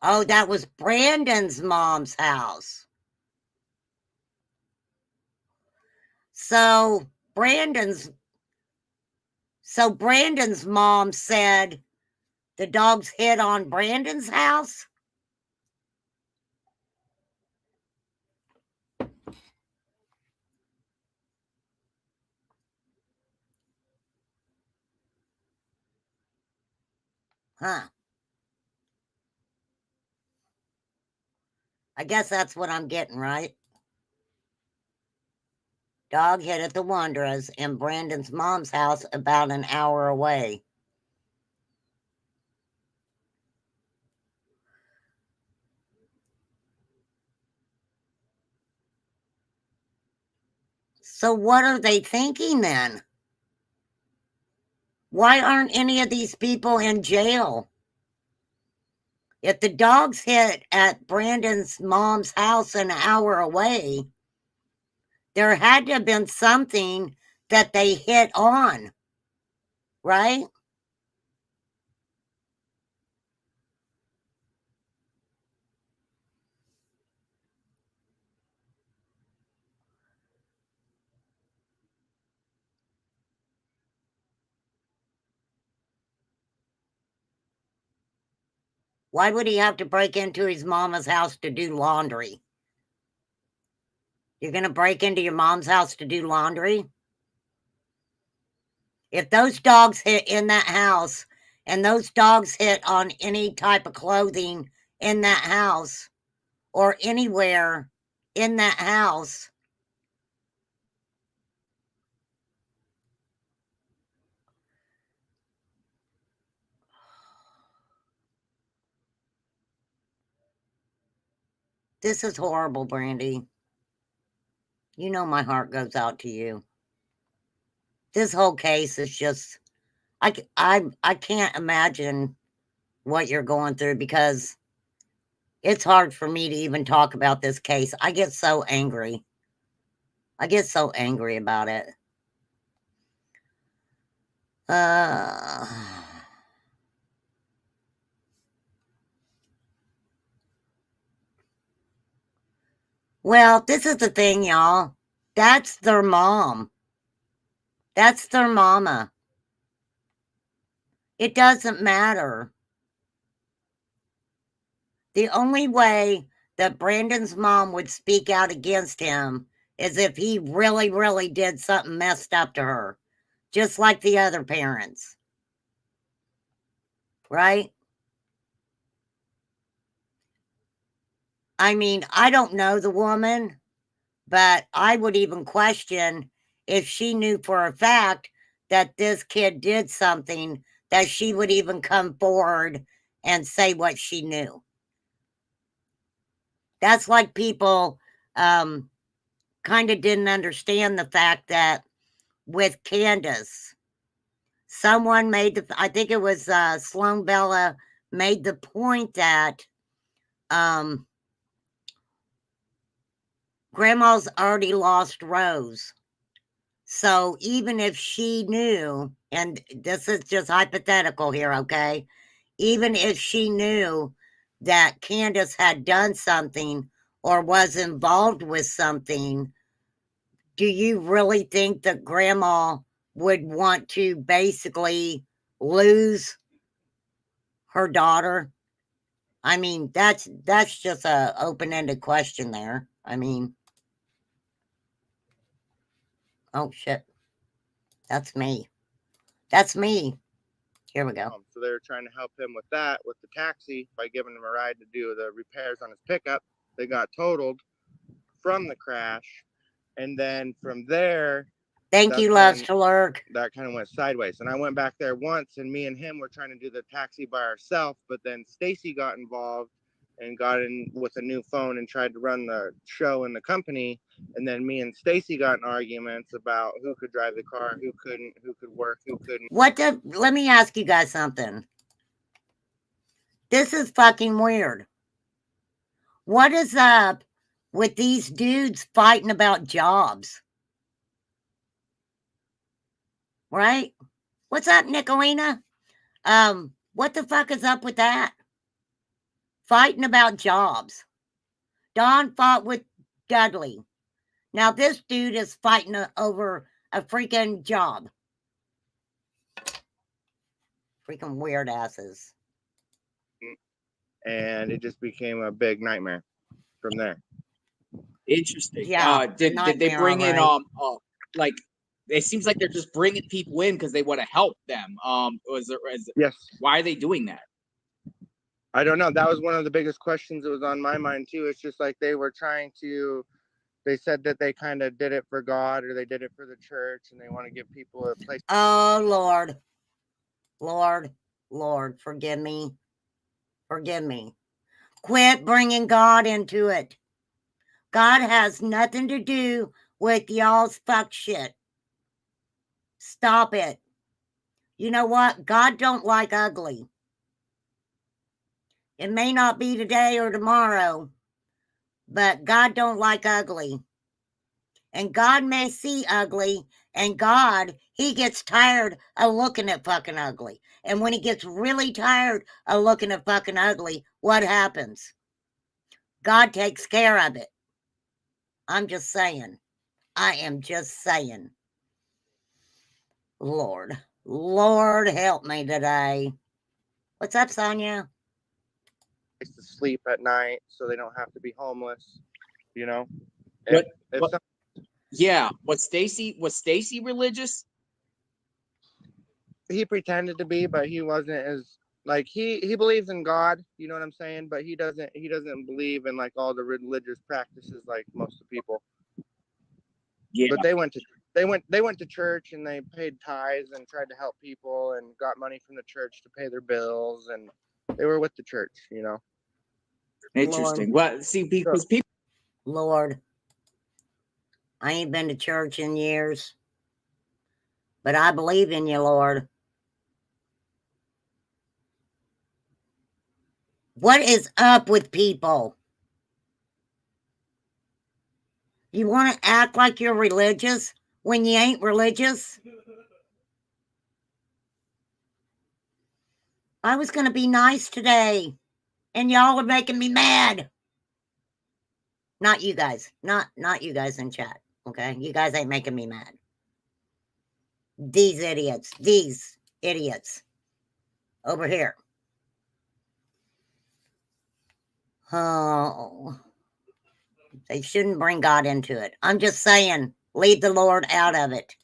Oh, that was Brandon's mom's house. So Brandon's mom said the dogs hit on Brandon's house? Huh. I guess that's what I'm getting, right? Dog hit at the Wanderers in Brandon's mom's house about an hour away. So what are they thinking then? Why aren't any of these people in jail? If the dogs hit at Brandon's mom's house an hour away, there had to have been something that they hit on, right? Why would he have to break into his mama's house to do laundry? You're going to break into your mom's house to do laundry? If those dogs hit in that house and those dogs hit on any type of clothing in that house or anywhere in that house, this is horrible, Brandy. You know my heart goes out to you. This whole case is just, I can't imagine what you're going through because it's hard for me to even talk about this case. I get so angry. I get so angry about it. Well, this is the thing, y'all. That's their mom. That's their mama. It doesn't matter. The only way that Brandon's mom would speak out against him is if he really, really did something messed up to her, just like the other parents. Right? I mean, I don't know the woman, but I would even question if she knew for a fact that this kid did something, that she would even come forward and say what she knew. That's like people kind of didn't understand the fact that with Candace, someone made the, I think it was Sloan Bella made the point that Grandma's already lost Rose. So even if she knew, and this is just hypothetical here, okay? Even if she knew that Candace had done something or was involved with something, do you really think that Grandma would want to basically lose her daughter? I mean, that's just a open-ended question there. I mean, oh shit. That's me. That's me. Here we go. So they were trying to help him with that, with the taxi, by giving him a ride to do the repairs on his pickup. They got totaled from the crash. And then from there, Thank you, Loves to Lurk. that kind of went sideways. And I went back there once, and me and him were trying to do the taxi by ourselves. But then Stacy got involved and got in with a new phone and tried to run the show in the company. And then me and Stacy got in arguments about who could drive the car, who couldn't, who could work, who couldn't. Let me ask you guys something. This is fucking weird. What is up with these dudes fighting about jobs? Right? What's up, Nicolina? What the fuck is up with that? Fighting about jobs. Don fought with Dudley. Now this dude is fighting over a freaking job. Freaking weird asses. And it just became a big nightmare from there. Interesting. Yeah. Did they bring in like, it seems like they're just bringing people in because they want to help them. Yes. Why are they doing that? I don't know. That was one of the biggest questions that was on my mind too. It's just like they were trying to, they said that they kind of did it for God or they did it for the church and they want to give people a place. Oh, Lord. Lord, forgive me. Forgive me. Quit bringing God into it. God has nothing to do with y'all's fuck shit. Stop it. You know what? God don't like ugly. It may not be today or tomorrow, but God don't like ugly. And God may see ugly, and God, he gets tired of looking at fucking ugly. And when he gets really tired of looking at fucking ugly, what happens? God takes care of it. I'm just saying. I am just saying. Lord help me today. What's up, Sonia? To sleep at night so they don't have to be homeless, you know. Yeah, was Stacy religious? He pretended to be, but he wasn't as like he believes in God, you know what I'm saying, but he doesn't believe in like all the religious practices like most of the people. Yeah. But they went to church and they paid tithes and tried to help people and got money from the church to pay their bills, and they were with the church, you know. Interesting. Well, see, because people. Lord, I ain't been to church in years, but I believe in you, Lord. What is up with people? You want to act like you're religious when you ain't religious? I was going to be nice today, and y'all are making me mad. Not you guys. Not you guys in chat, okay? You guys ain't making me mad. These idiots over here. Oh, they shouldn't bring God into it. I'm just saying, leave the Lord out of it.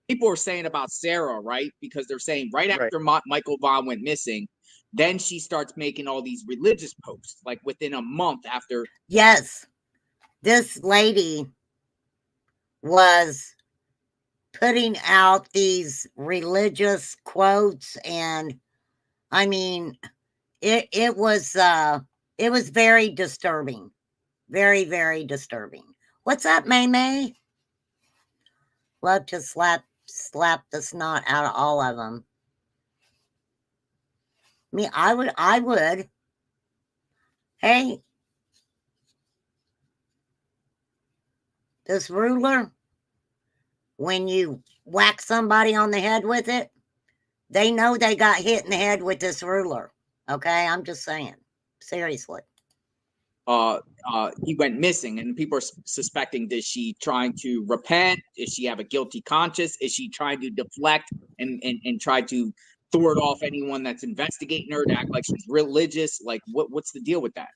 People are saying about Sarah, right? Because they're saying right after Michael Vaughn went missing, then she starts making all these religious posts, like within a month after. Yes, this lady was putting out these religious quotes, and I mean, it was very disturbing. Very, very disturbing. What's up, May May? Love to slap the snot out of all of them. Me, I would. Hey, this ruler, when you whack somebody on the head with it, they know they got hit in the head with this ruler. Okay, I'm just saying. Seriously. He went missing, and people are suspecting, is she trying to repent? Is she have a guilty conscience? Is she trying to deflect and try to thwart off anyone that's investigating her to act like she's religious? Like, what's the deal with that?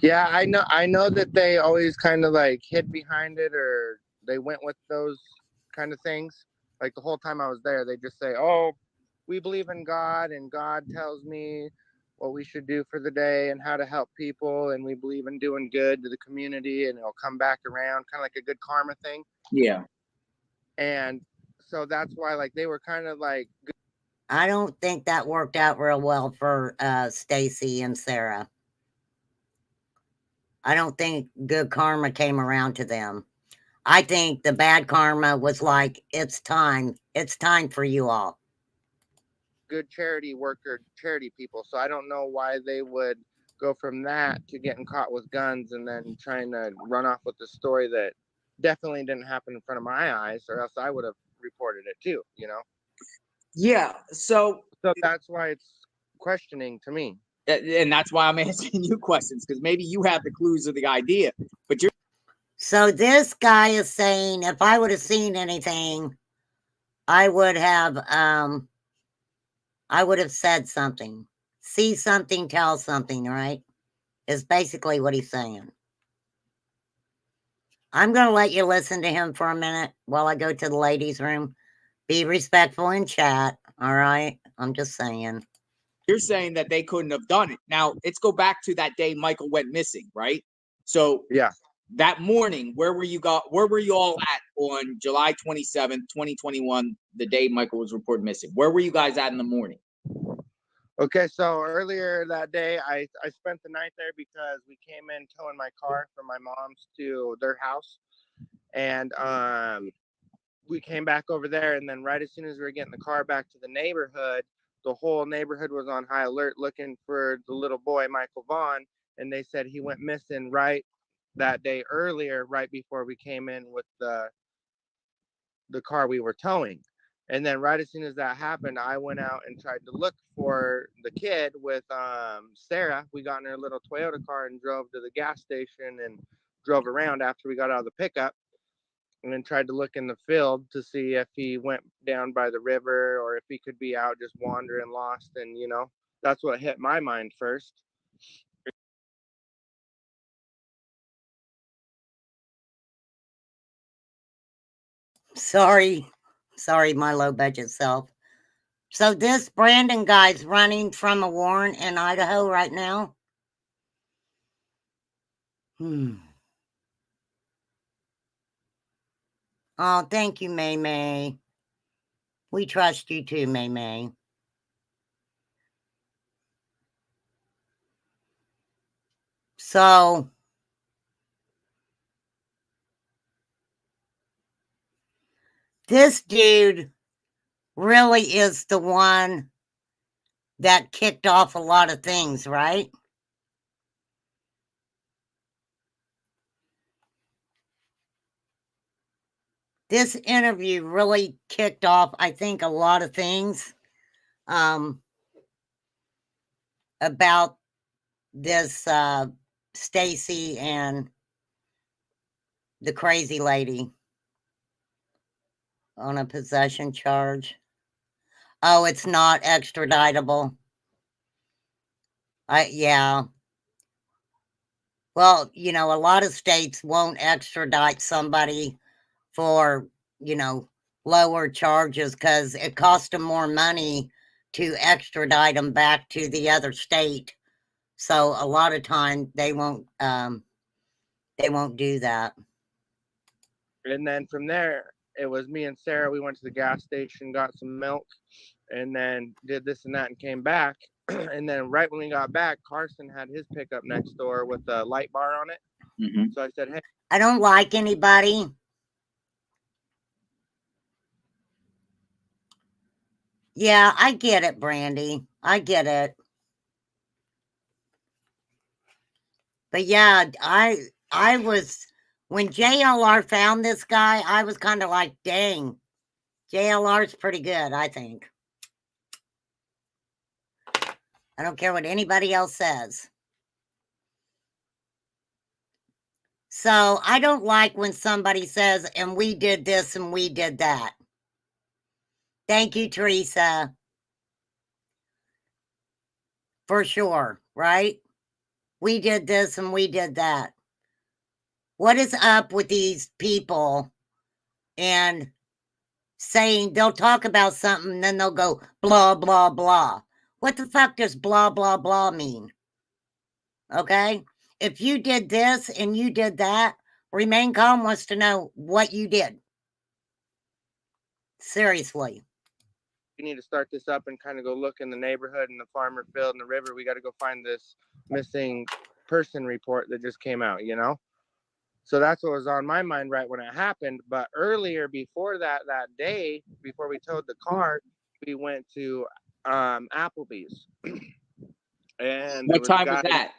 Yeah, I know that they always kind of like hid behind it, or they went with those kind of things. Like the whole time I was there, they just say, "Oh, we believe in God, and God tells me what we should do for the day and how to help people, and we believe in doing good to the community, and it'll come back around," kind of like a good karma thing. Yeah. And so that's why, like, they were kind of like, I don't think that worked out real well for Stacy and Sarah. I don't think good karma came around to them. I think the bad karma was like, it's time for you all. good charity worker, charity people. So I don't know why they would go from that to getting caught with guns and then trying to run off with the story that definitely didn't happen in front of my eyes, or else I would have reported it too, you know? Yeah. So that's why it's questioning to me. And that's why I'm asking you questions, because maybe you have the clues of the idea, but you're. So this guy is saying, if I would have seen anything, I would have said something. See something, tell something, right? Is basically what he's saying. I'm going to let you listen to him for a minute while I go to the ladies' room. Be respectful in chat, all right? I'm just saying. You're saying that they couldn't have done it. Now, let's go back to that day Michael went missing, right? So yeah, that morning, where were you all at on July 27th, 2021, the day Michael was reported missing? Where were you guys at in the morning? Okay, so earlier that day, I spent the night there because we came in towing my car from my mom's to their house. And we came back over there, and then right as soon as we were getting the car back to the neighborhood, the whole neighborhood was on high alert looking for the little boy, Michael Vaughn, and they said he went missing right that day earlier, right before we came in with the car we were towing. And then right as soon as that happened, I went out and tried to look for the kid with Sarah. We got in her little Toyota car and drove to the gas station and drove around after we got out of the pickup, and then tried to look in the field to see if he went down by the river or if he could be out just wandering lost. And, you know, that's what hit my mind first. Sorry, my low budget self. So this Brandon guy's running from a warrant in Idaho right now? Oh, thank you, May May. We trust you too, May May. So this dude really is the one that kicked off a lot of things, right? This interview really kicked off, I think, a lot of things about this Stacy and the crazy lady on a possession charge. Oh, it's not extraditable. Yeah. Well, you know, a lot of states won't extradite somebody for, you know, lower charges because it costs them more money to extradite them back to the other state. So a lot of time they won't do that. And then from there, it was me and Sarah. We went to the gas station, got some milk, and then did this and that and came back. And then right when we got back, Carson had his pickup next door with a light bar on it. Mhm. So I said, hey, I don't like anybody. Yeah, I get it, Brandy. I get it. But yeah, I was, when JLR found this guy, I was kind of like, dang, JLR's pretty good, I think. I don't care what anybody else says. So I don't like when somebody says, and we did this and we did that. Thank you, Teresa. For sure, right? We did this and we did that. What is up with these people and saying they'll talk about something and then they'll go blah, blah, blah. What the fuck does blah, blah, blah mean? Okay? If you did this and you did that, Remain Calm wants to know what you did. Seriously. we need to start this up and kind of go look in the neighborhood and the farmer field and the river. We got to go find this missing person report that just came out, you know? So that's what was on my mind right when it happened. But earlier, before that day, before we towed the car, we went to Applebee's. And there What was a time was guy that?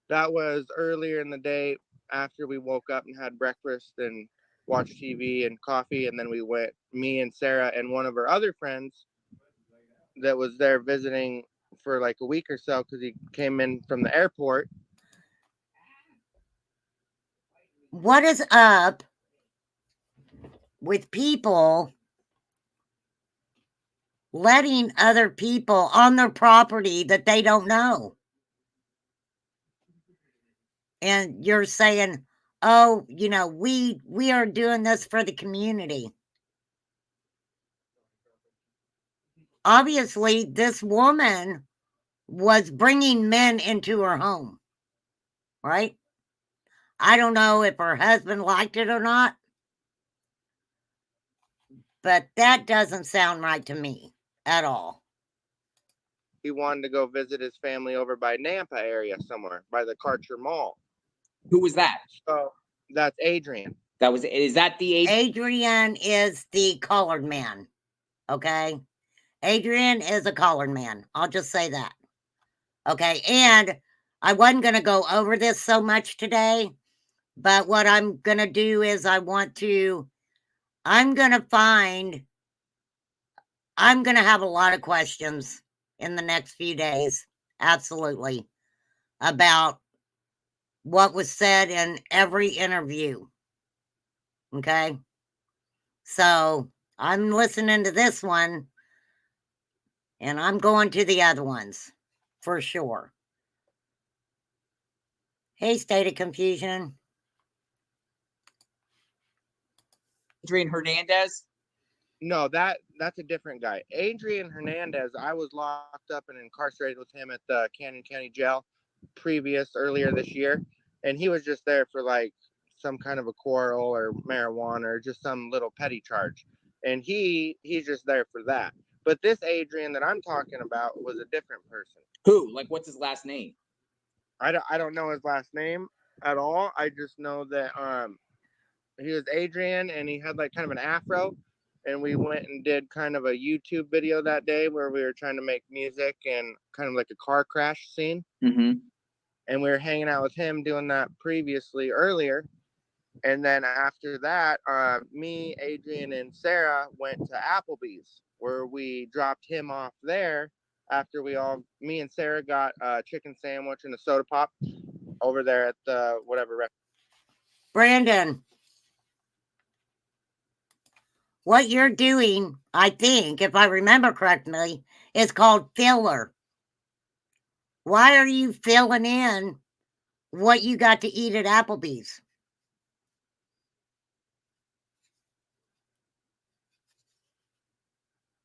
that was earlier in the day after we woke up and had breakfast and watched TV and coffee. And then we went, me and Sarah and one of our other friends that was there visiting for like a week or so because he came in from the airport. What is up with people letting other people on their property that they don't know? And you're saying, oh, you know, we are doing this for the community. Obviously, this woman was bringing men into her home, right? I don't know if her husband liked it or not, but that doesn't sound right to me at all. He wanted to go visit his family over by Nampa area somewhere by the Karcher Mall. Who was that? So that's Adrian. Is that the age? Adrian is the colored man, okay? Adrian is a colored man. I'll just say that. Okay, and I wasn't going to go over this so much today, but what I'm going to do is I'm going to have a lot of questions in the next few days, absolutely, about what was said in every interview. Okay, so I'm listening to this one, and I'm going to the other ones for sure. Hey, State of Confusion. Adrian Hernandez? No, that's a different guy. Adrian Hernandez, I was locked up and incarcerated with him at the Canyon County Jail earlier this year. And he was just there for like some kind of a quarrel or marijuana or just some little petty charge. And he's just there for that. But this Adrian that I'm talking about was a different person. Who? Like, what's his last name? I don't know his last name at all. I just know that he was Adrian and he had like kind of an afro. And we went and did kind of a YouTube video that day where we were trying to make music and kind of like a car crash scene. Mm-hmm. And we were hanging out with him doing that earlier. And then after that, me, Adrian, and Sarah went to Applebee's where we dropped him off there after me and Sarah got a chicken sandwich and a soda pop over there at the whatever restaurant. Brandon, what you're doing, I think, if I remember correctly, is called filler. Why are you filling in what you got to eat at Applebee's?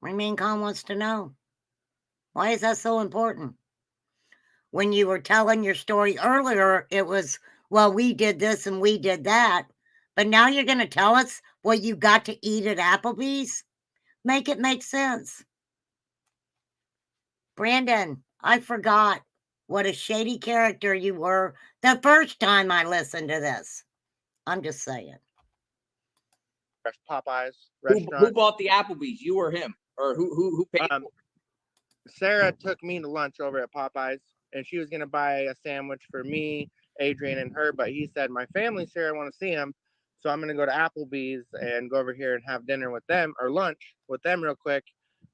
Remain Calm wants to know. Why is that so important? When you were telling your story earlier, it was, well, we did this and we did that. But now you're going to tell us what you got to eat at Applebee's? Make it make sense. Brandon, I forgot. what a shady character you were the first time I listened to this. I'm just saying. Popeyes Who restaurant. bought the Applebee's? You or him? Or who paid for it? Sarah took me to lunch over at Popeyes, and she was gonna buy a sandwich for me, Adrian, and her. But he said, "My family, Sarah, want to see him, so I'm gonna go to Applebee's and go over here and have dinner with them or lunch with them real quick,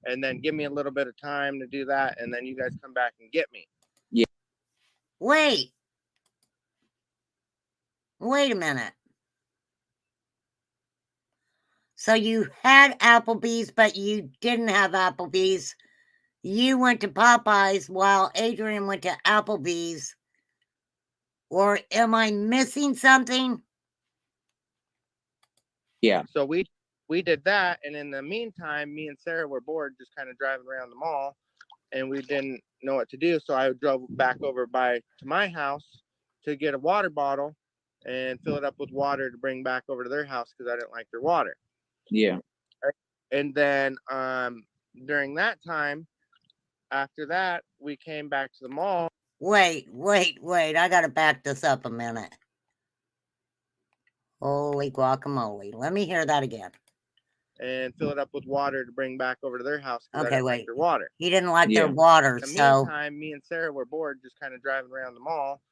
and then give me a little bit of time to do that, and then you guys come back and get me." Wait a minute. So you had Applebee's, but you didn't have Applebee's. You went to Popeyes while Adrian went to Applebee's. Or am I missing something? Yeah. So we did that, and in the meantime, me and Sarah were bored, just kind of driving around the mall, and we didn't know what to do. So I drove back over to my house to get a water bottle and fill it up with water to bring back over to their house because I didn't like their water. Yeah. And then during that time, after that, we came back to the mall. Wait. I gotta back this up a minute. Holy guacamole. Let me hear that again. And fill it up with water to bring back over to their house because I Okay, didn't like wait. their water. He didn't like their Yeah. water, In the so meantime, me and Sarah were bored, just kind of driving around the mall,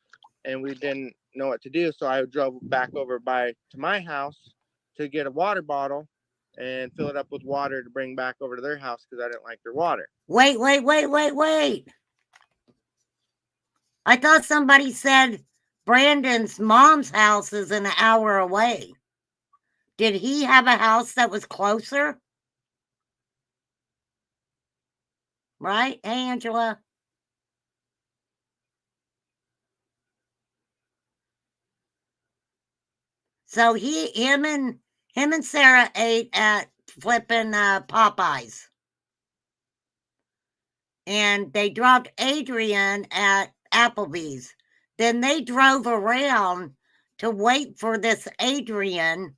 and we didn't know what to do. So I drove back over to my house to get a water bottle and fill it up with water to bring back over to their house because I didn't like their water. wait. I thought somebody said Brandon's mom's house is an hour away. Did he have a house that was closer? Right? Hey, Angela. So him and Sarah ate at flipping Popeyes. And they dropped Adrian at Applebee's. Then they drove around to wait for this Adrian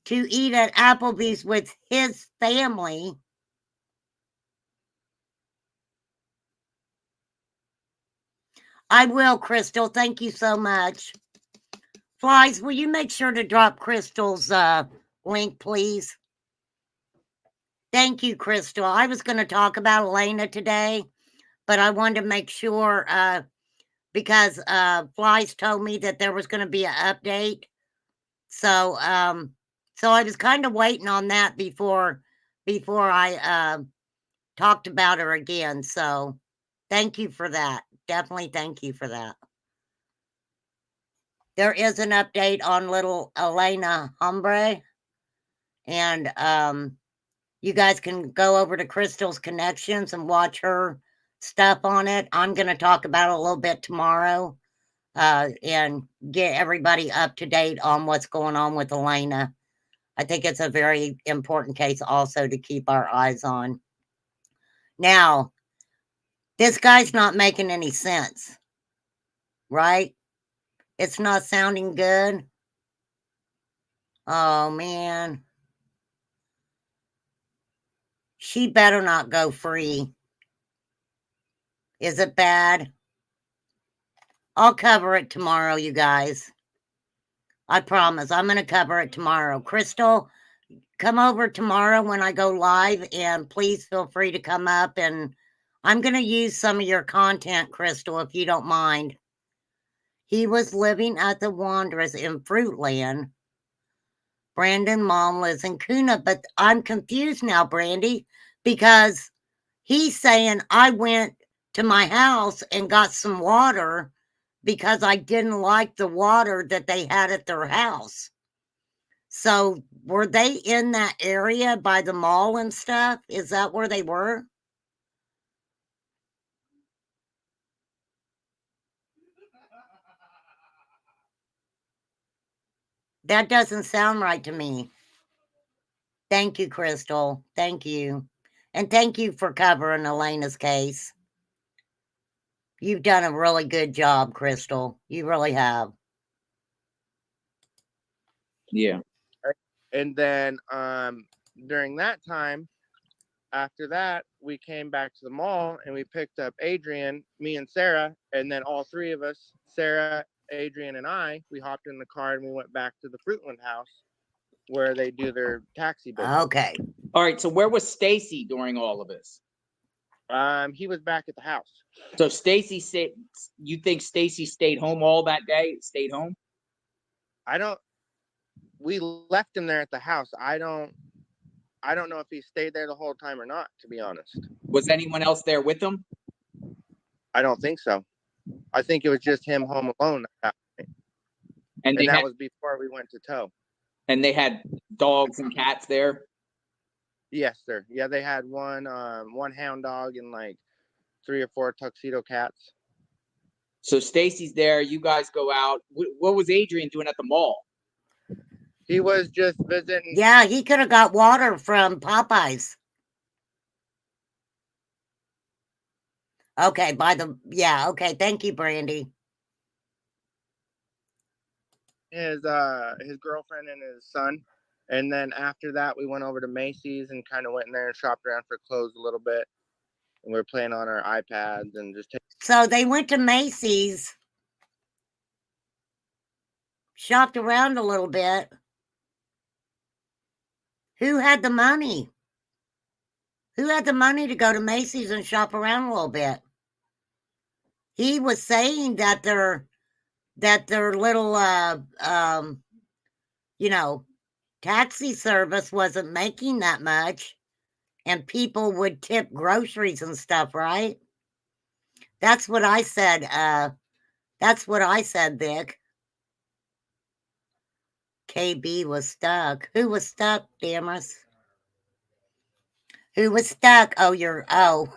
to eat at Applebee's with his family. I will, Crystal. Thank you so much. Flies, will you make sure to drop Crystal's link, please? Thank you, Crystal. I was going to talk about Elena today, but I wanted to make sure because Flies told me that there was going to be an update. So I was kind of waiting on that before I talked about her again. So thank you for that. Definitely thank you for that. There is an update on little Elena Hombre. And you guys can go over to Crystal's Connections and watch her stuff on it. I'm going to talk about it a little bit tomorrow and get everybody up to date on what's going on with Elena. I think it's a very important case also to keep our eyes on. Now, this guy's not making any sense, right? It's not sounding good. Oh, man. She better not go free. Is it bad? I'll cover it tomorrow, you guys. I promise. I'm going to cover it tomorrow. Crystal, come over tomorrow when I go live, and please feel free to come up. And I'm going to use some of your content, Crystal, if you don't mind. He was living at the Wanderers in Fruitland. Brandon mom lives in Kuna, but I'm confused now, Brandy, because he's saying I went to my house and got some water because I didn't like the water that they had at their house. So were they in that area by the mall and stuff? Is that where they were? That doesn't sound right to me. Thank you, Crystal. Thank you. And thank you for covering Elena's case. You've done a really good job, Crystal. You really have. Yeah. And then during that time, After that, we came back to the mall and we picked up Adrian, me and Sarah, and then all three of us, Sarah, Adrian, and I, we hopped in the car and we went back to the Fruitland house where they do their taxi business. Okay. All right. So where was Stacy during all of this? He was back at the house. So Stacy said, you think Stacy stayed home all that day? Stayed home? We left him there at the house. I don't know if he stayed there the whole time or not, to be honest. Was anyone else there with him? I don't think so. I think it was just him home alone at that point. And that was before we went to tow. And they had dogs and cats there? Yes, sir. Yeah, they had one hound dog and like 3 or 4 tuxedo cats. So Stacy's there. You guys go out. What was Adrian doing at the mall? He was just visiting. Yeah, he could have got water from Popeyes. Okay, okay. Thank you, Brandy. His girlfriend and his son. And then after that, we went over to Macy's and kind of went in there and shopped around for clothes a little bit. And we were playing on our iPads and just So they went to Macy's, shopped around a little bit. Who had the money? Who had the money to go to Macy's and shop around a little bit? He was saying that their little taxi service wasn't making that much, and people would tip groceries and stuff, right? That's what I said. That's what I said, Vic. KB was stuck. Who was stuck, Damaris? Who was stuck? Oh.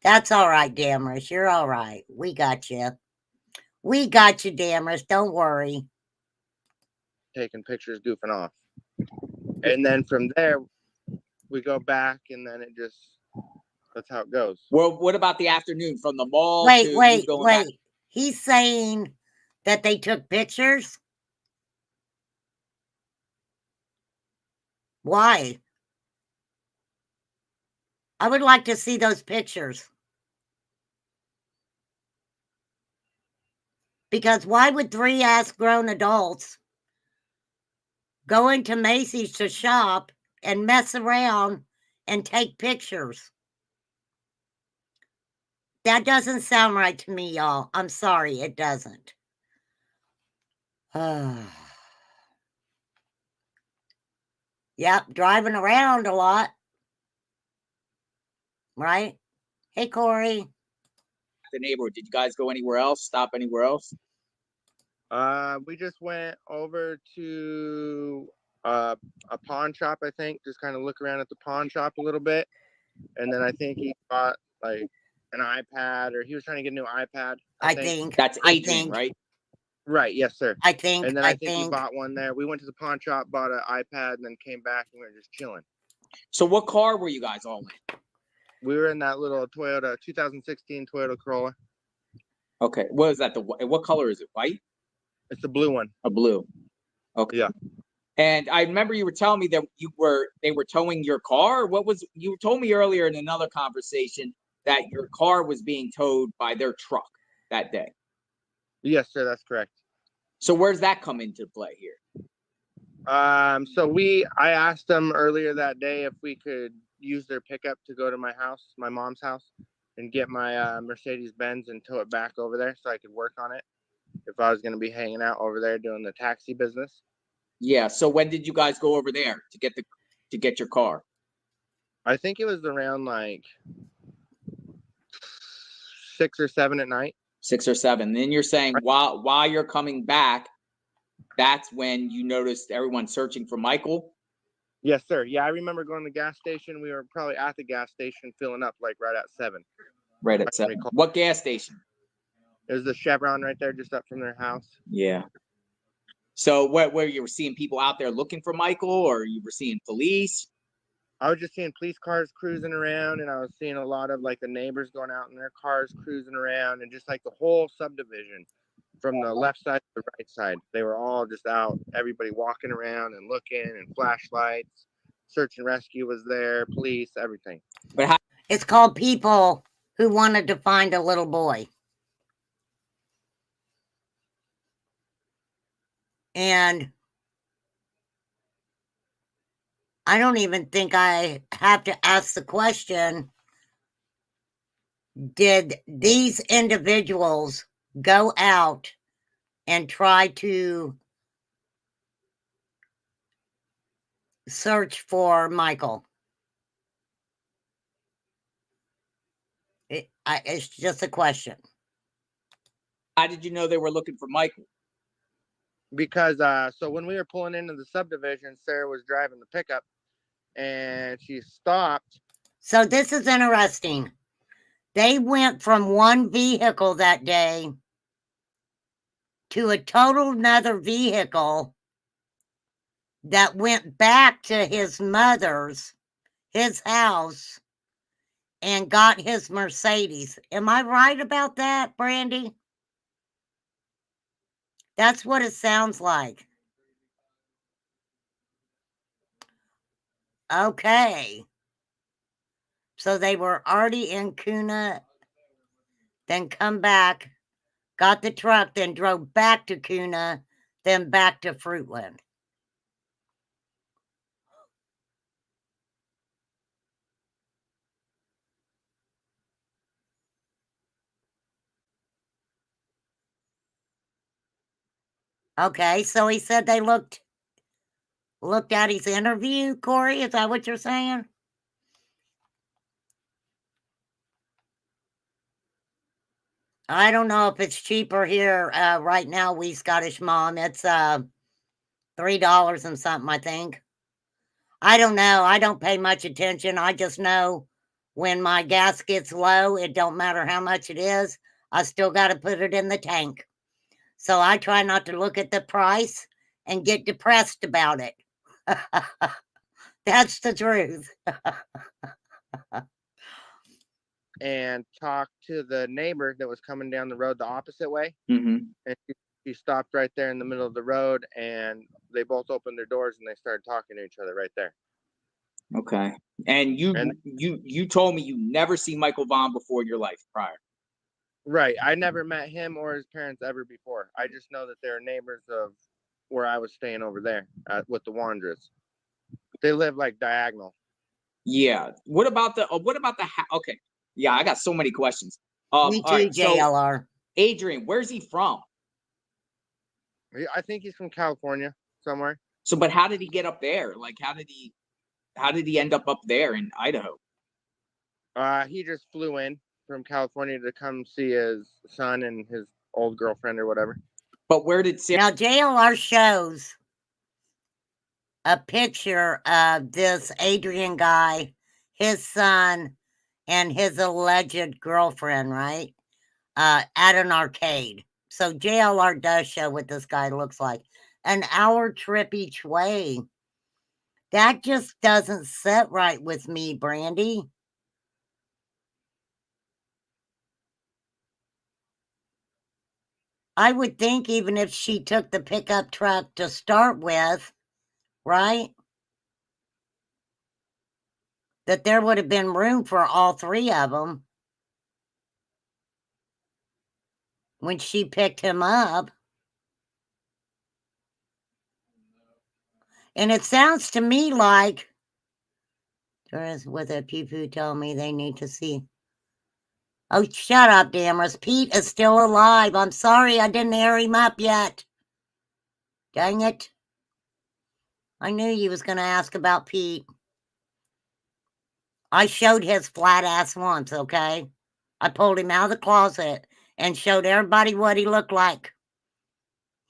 That's all right, Damaris. You're all right. We got you. We got you, Damaris. Don't worry. Taking pictures, goofing off. And then from there, we go back, and then that's how it goes. Well, what about the afternoon from the mall? Wait. Back? He's saying that they took pictures? Why? I would like to see those pictures. Because why would 3 grown adults go into Macy's to shop and mess around and take pictures? That doesn't sound right to me, y'all. I'm sorry, it doesn't. Yep, driving around a lot. Right? Hey, Corey. The neighborhood. Did you guys go anywhere else? Stop anywhere else? We just went over to a pawn shop, I think, just kind of look around at the pawn shop a little bit. And then I think he bought like an iPad, or he was trying to get a new iPad. I think. That's Adrian, right? Right, yes, sir. I think. And then I think he bought one there. We went to the pawn shop, bought an iPad, and then came back and we were just chilling. So what car were you guys all in? We were in that little Toyota 2016 Toyota Corolla. Okay. What is that? What color is it? White? It's the blue one. A blue. Okay. Yeah. And I remember you were telling me that they were towing your car. You told me earlier in another conversation that your car was being towed by their truck that day. Yes, sir, that's correct. So where's that come into play here? I asked them earlier that day if we could use their pickup to go to my house, my mom's house, and get my Mercedes Benz and tow it back over there so I could work on it if I was going to be hanging out over there doing the taxi business. Yeah. So when did you guys go over there to get your car? I think it was around like 6 or 7 at night. 6 or 7. Then you're saying while you're coming back, that's when you noticed everyone searching for Michael? Yes, sir. Yeah, I remember going to the gas station. We were probably at the gas station filling up like right at 7. Right at 7. What gas station? It was the Chevron right there just up from their house. Yeah. So where you were seeing people out there looking for Michael, or you were seeing police? I was just seeing police cars cruising around, and I was seeing a lot of like the neighbors going out in their cars cruising around, and just like the whole subdivision from the left side to the right side. They were all just out, everybody walking around and looking, and flashlights. search and rescue was there, police, everything. But how It's called People Who Wanted to Find a Little Boy. And I don't even think I have to ask the question, did these individuals go out and try to search for Michael? It's just a question. did you know they were looking for Michael? Because so when we were pulling into the subdivision, Sarah was driving the pickup and she stopped. So this is interesting. They went from one vehicle that day to a total another vehicle that went back to his mother's, his house, and got his Mercedes. Am I right about that, Brandy? That's what it sounds like. Okay. So they were already in Kuna, then come back, got the truck, then drove back to Kuna, then back to Fruitland. Okay, so he said they looked at his interview, Corey. Is that what you're saying? I don't know if it's cheaper here right now. We Scottish Mom, it's $3 and something, I think. I don't know. I don't pay much attention. I just know when my gas gets low, it don't matter how much it is. I still got to put it in the tank. So I try not to look at the price and get depressed about it. That's the truth. And talked to the neighbor that was coming down the road the opposite way. Mm-hmm. And she stopped right there in the middle of the road, and they both opened their doors and they started talking to each other right there. Okay. And you told me you never seen Michael Vaughn before in your life prior. Right. I never met him or his parents ever before. I just know that they're neighbors of where I was staying over there with the Wanderers. They live like diagonal. Yeah. What about the okay. Yeah, I got so many questions. Me All too, right, so JLR. Adrian, where's he from? I think he's from California somewhere. So, but how did he get up there? Like, how did he end up there in Idaho? He just flew in from California to come see his son and his old girlfriend or whatever. But where did Sarah? Now, JLR shows a picture of this Adrian guy, his son, and his alleged girlfriend, right? At an arcade. So JLR does show what this guy looks like. An hour trip each way. That just doesn't sit right with me, Brandy. I would think even if she took the pickup truck to start with, right? That there would have been room for all three of them when she picked him up. And it sounds to me like there is with a people tell me they need to see. Oh, shut up, Damaris. Pete is still alive. I'm sorry I didn't air him up yet. Dang it. I knew you was going to ask about Pete. I showed his flat ass once, okay? I pulled him out of the closet and showed everybody what he looked like.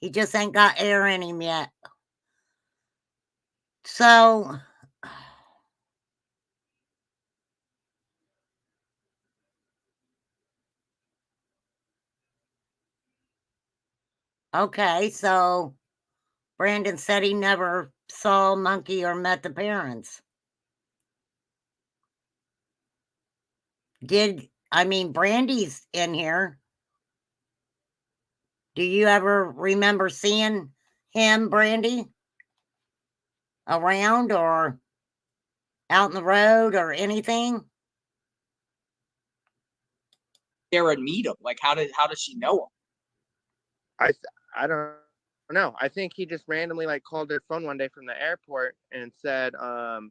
He just ain't got air in him yet. So, okay, so Brandon said he never saw Monkey or met the parents. Brandy's in here. Do you ever remember seeing him, Brandy, around or? out in the road or anything? Sarah meet him? Like, how does she know him? I don't know. I think he just randomly like called their phone one day from the airport and said, "Can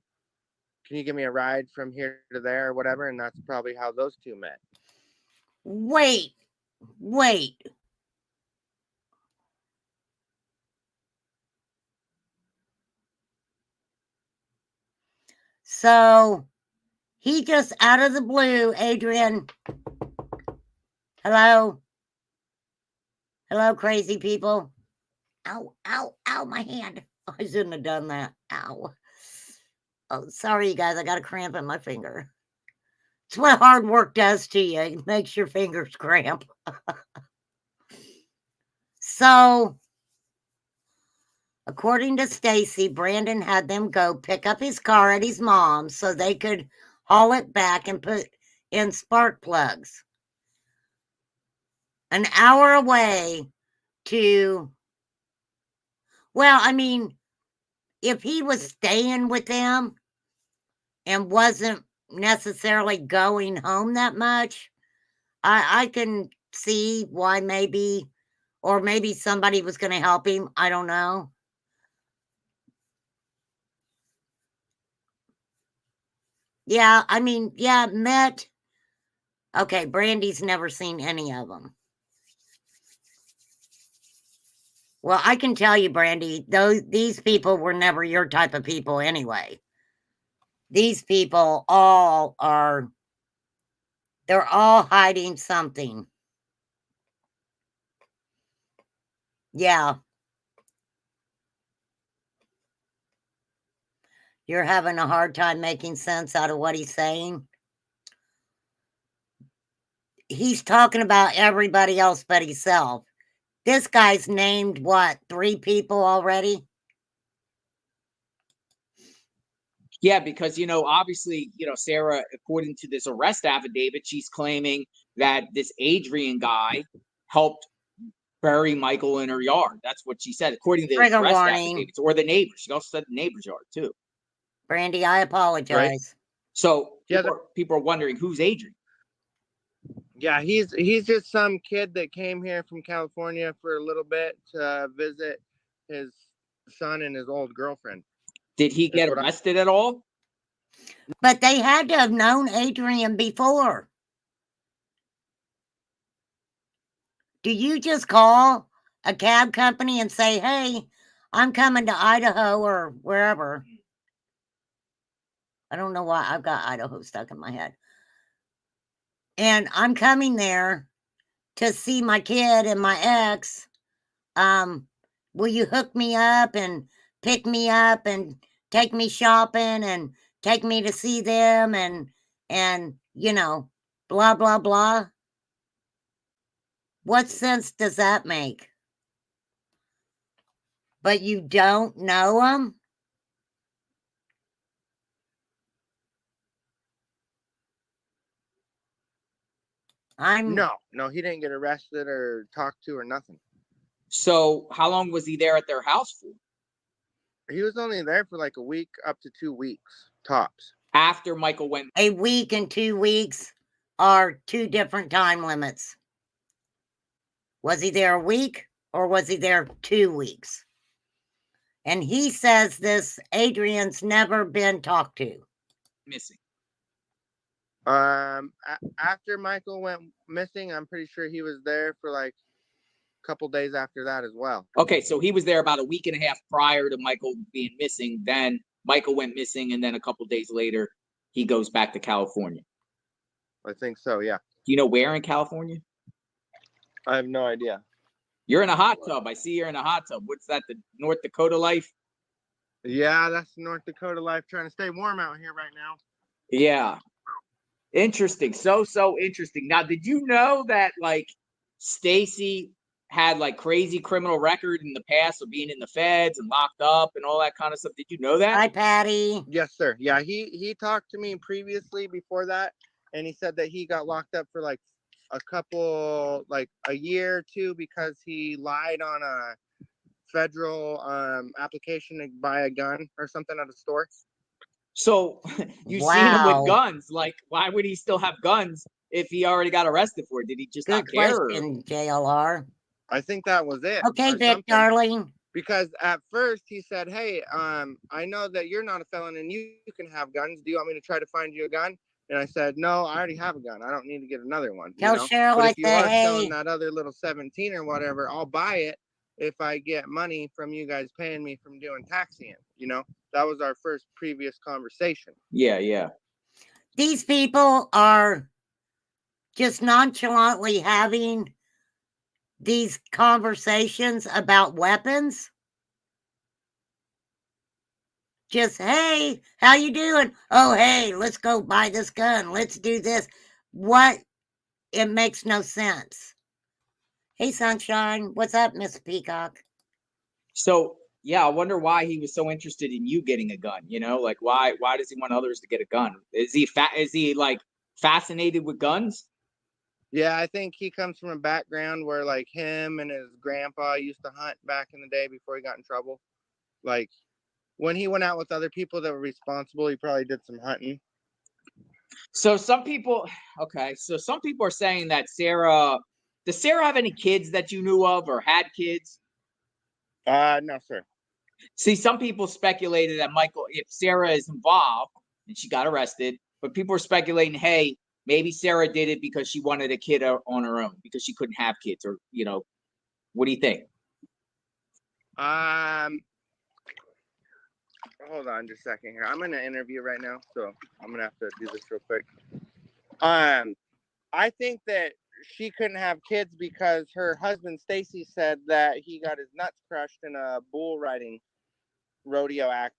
you give me a ride from here to there or whatever?" And that's probably how those two met. Wait. So he just out of the blue, Adrian. Hello? Hello, crazy people. Ow, ow, ow, my hand. I shouldn't have done that. Ow. Oh, sorry, you guys. I got a cramp in my finger. It's what hard work does to you. It makes your fingers cramp. So, according to Stacy, Brandon had them go pick up his car at his mom's so they could haul it back and put in spark plugs. An hour away to, well, I mean, if he was staying with them and wasn't necessarily going home that much, I can see why maybe, or maybe somebody was going to help him. I don't know. Yeah, I mean, yeah, met. Okay, Brandy's never seen any of them. Well, I can tell you, Brandy, these people were never your type of people anyway. These people all are, they're all hiding something. Yeah. You're having a hard time making sense out of what he's saying. He's talking about everybody else but himself. This guy's named what, 3 people already? Yeah, because, obviously, Sarah, according to this arrest affidavit, she's claiming that this Adrian guy helped bury Michael in her yard. That's what she said, according to this Trigger arrest warning. affidavits, or the neighbors. She also said the neighbor's yard, too. Brandy, I apologize. Right. So Yeah, people are wondering, who's Adrian? Yeah, he's just some kid that came here from California for a little bit to visit his son and his old girlfriend. Did he get arrested at all? But they had to have known Adrian before. Do you just call a cab company and say, hey, I'm coming to Idaho or wherever? I don't know why I've got Idaho stuck in my head. And I'm coming there to see my kid and my ex. Will you hook me up and pick me up and take me shopping and take me to see them and blah, blah, blah? What sense does that make? But you don't know them? No, he didn't get arrested or talked to or nothing. So how long was he there at their house for? He was only there for like a week up to 2 weeks, tops. After Michael went. A week and 2 weeks are 2 different time limits. Was he there a week or was he there 2 weeks? And he says this Adrian's never been talked to. Missing. After Michael went missing, I'm pretty sure he was there for like a couple days after that as well. Okay, so he was there about a week and a half prior to Michael being missing. Then Michael went missing, and then a couple days later, he goes back to California. I think so, yeah. Do you know where in California? I have no idea. You're in a hot tub. I see you're in a hot tub. What's that, the North Dakota life? Yeah, that's North Dakota life, trying to stay warm out here right now. Yeah. Interesting. So interesting. Now, did you know that, like, Stacy had, like, crazy criminal record in the past of being in the feds and locked up and all that kind of stuff? Did you know that? Hi, Patty. Yes, sir. Yeah, he talked to me previously before that, and he said that he got locked up for like a year or 2 because he lied on a federal application to buy a gun or something at a store. So you seen him with Wow. guns. Like, why would he still have guns if he already got arrested for it? Did he just Good not care? Or- question, JLR. I think that was it. Okay, or Vic, something. darling. Because at first he said, "Hey, I know that you're not a felon and you can have guns. Do you want me to try to find you a gun?" And I said, "No, I already have a gun. I don't need to get another one." Tell Cheryl But I if you said, are hey. selling that other little 17 or whatever, I'll buy it if I get money from you guys paying me from doing taxiing. That was our first previous conversation. Yeah. These people are just nonchalantly having these conversations about weapons. Just, hey, how you doing? Oh, hey, let's go buy this gun. Let's do this. What? It makes no sense. Hey, Sunshine. What's up, Miss Peacock? So yeah, I wonder why he was so interested in you getting a gun. Like why does he want others to get a gun? Is he like fascinated with guns? Yeah, I think he comes from a background where like him and his grandpa used to hunt back in the day before he got in trouble. Like when he went out with other people that were responsible, he probably did some hunting. So some people are saying that does Sarah have any kids that you knew of or had kids? No, sir. See, some people speculated that if Sarah is involved and she got arrested, but people are speculating, hey, maybe Sarah did it because she wanted a kid on her own because she couldn't have kids, or what do you think? Hold on just a second here. I'm in an interview right now, so I'm gonna have to do this real quick. I think that she couldn't have kids because her husband Stacy said that he got his nuts crushed in a bull riding rodeo act.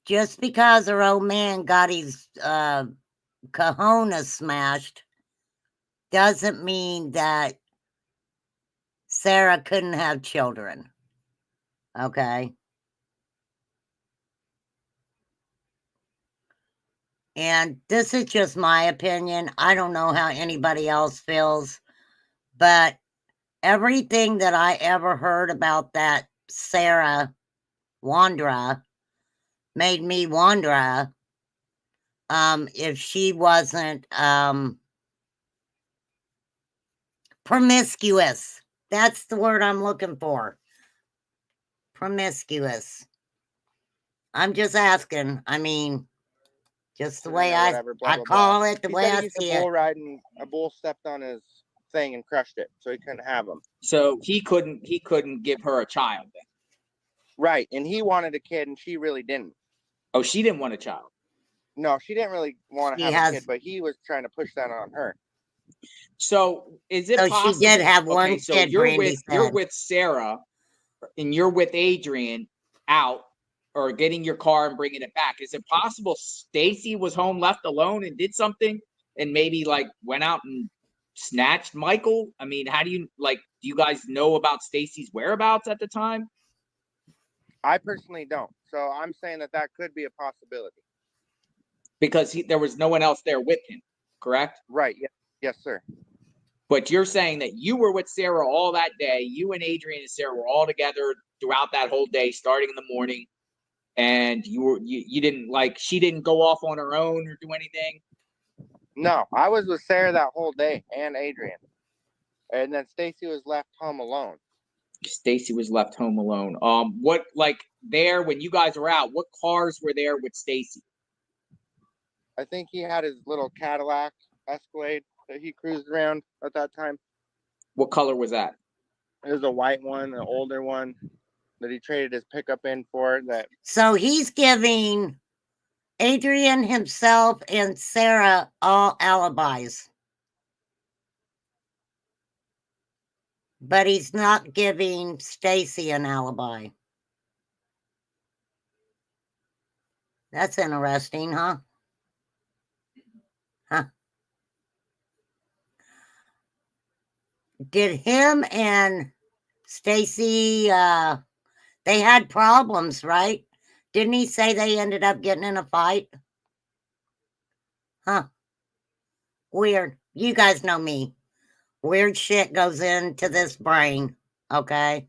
Just because her old man got his cojones smashed doesn't mean that Sarah couldn't have children. Okay. And this is just my opinion. I don't know how anybody else feels, but everything that I ever heard about that Sarah Wandra made me wonder if she wasn't promiscuous. That's the word I'm looking for. Promiscuous. I'm just asking. I mean, just the way I call it, the way I see it. Bull riding, a bull stepped on his thing and crushed it, so he couldn't have him. So he couldn't give her a child then. Right, and he wanted a kid, and she really didn't. Oh, she didn't want a child. No, she didn't really want to have a kid, but he was trying to push that on her. So is it possible? She did have one so kid. You're with Sarah, and you're with Adrian out or getting your car and bringing it back. Is it possible Stacy was home left alone and did something and maybe like went out and snatched Michael? I mean, how do you do you guys know about Stacy's whereabouts at the time? I personally don't. So I'm saying that could be a possibility. Because there was no one else there with him, correct? Right. Yes, sir. But you're saying that you were with Sarah all that day. You and Adrian and Sarah were all together throughout that whole day, starting in the morning. And you didn't she didn't go off on her own or do anything? No, I was with Sarah that whole day and Adrian. And then Stacy was left home alone. Stacy was left home alone. What there when you guys were out, what cars were there with Stacy? I think he had his little Cadillac Escalade that he cruised around at that time. What color was that? It was a white one, an older one that he traded his pickup in for. So he's giving Adrian himself and Sarah all alibis. But he's not giving Stacy an alibi. That's interesting, huh? Did him and Stacy, they had problems, right? Didn't he say they ended up getting in a fight? Huh. Weird. You guys know me. Weird shit goes into this brain, okay?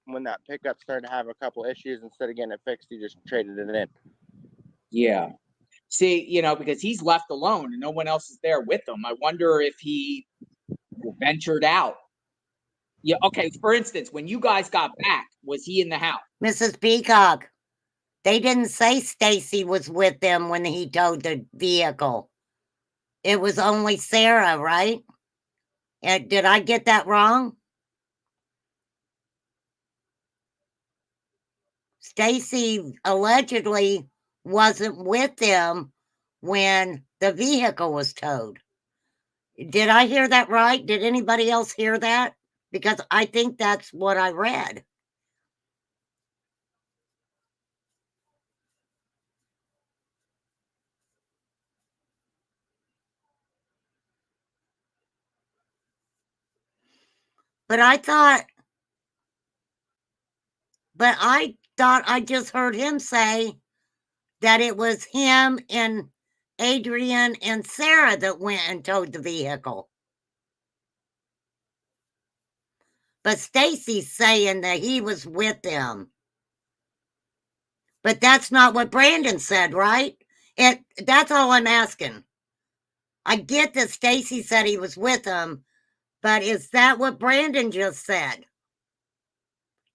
When that pickup started to have a couple issues, instead of getting it fixed, he just traded it in. Yeah. See, you know, because he's left alone and no one else is there with him. I wonder if he ventured out. Yeah. Okay. For instance, when you guys got back, was he in the house? Mrs. Peacock, they didn't say Stacy was with them when he towed the vehicle. It was only Sarah, right? Did I get that wrong? Stacy allegedly wasn't with them when the vehicle was towed. Did I hear that right? Did anybody else hear that? Because I think that's what I read. But I thought I just heard him say that it was him and Adrian and Sarah that went and towed the vehicle. But Stacy's saying that he was with them. But that's not what Brandon said, right? That's all I'm asking. I get that Stacy said he was with them, but is that what Brandon just said?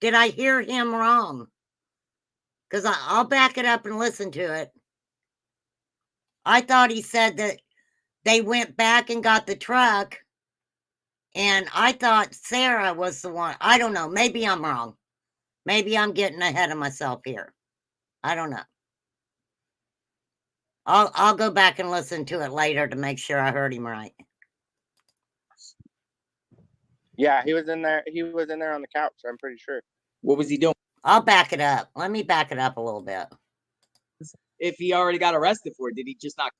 Did I hear him wrong? Because I'll back it up and listen to it. I thought he said that they went back and got the truck, and I thought Sarah was the one. I don't know. Maybe I'm wrong. Maybe I'm getting ahead of myself here. I don't know. I'll go back and listen to it later to make sure I heard him right. Yeah, he was in there. He was in there on the couch. I'm pretty sure. What was he doing? I'll back it up. Let me back it up a little bit. If he already got arrested for it, did he just not?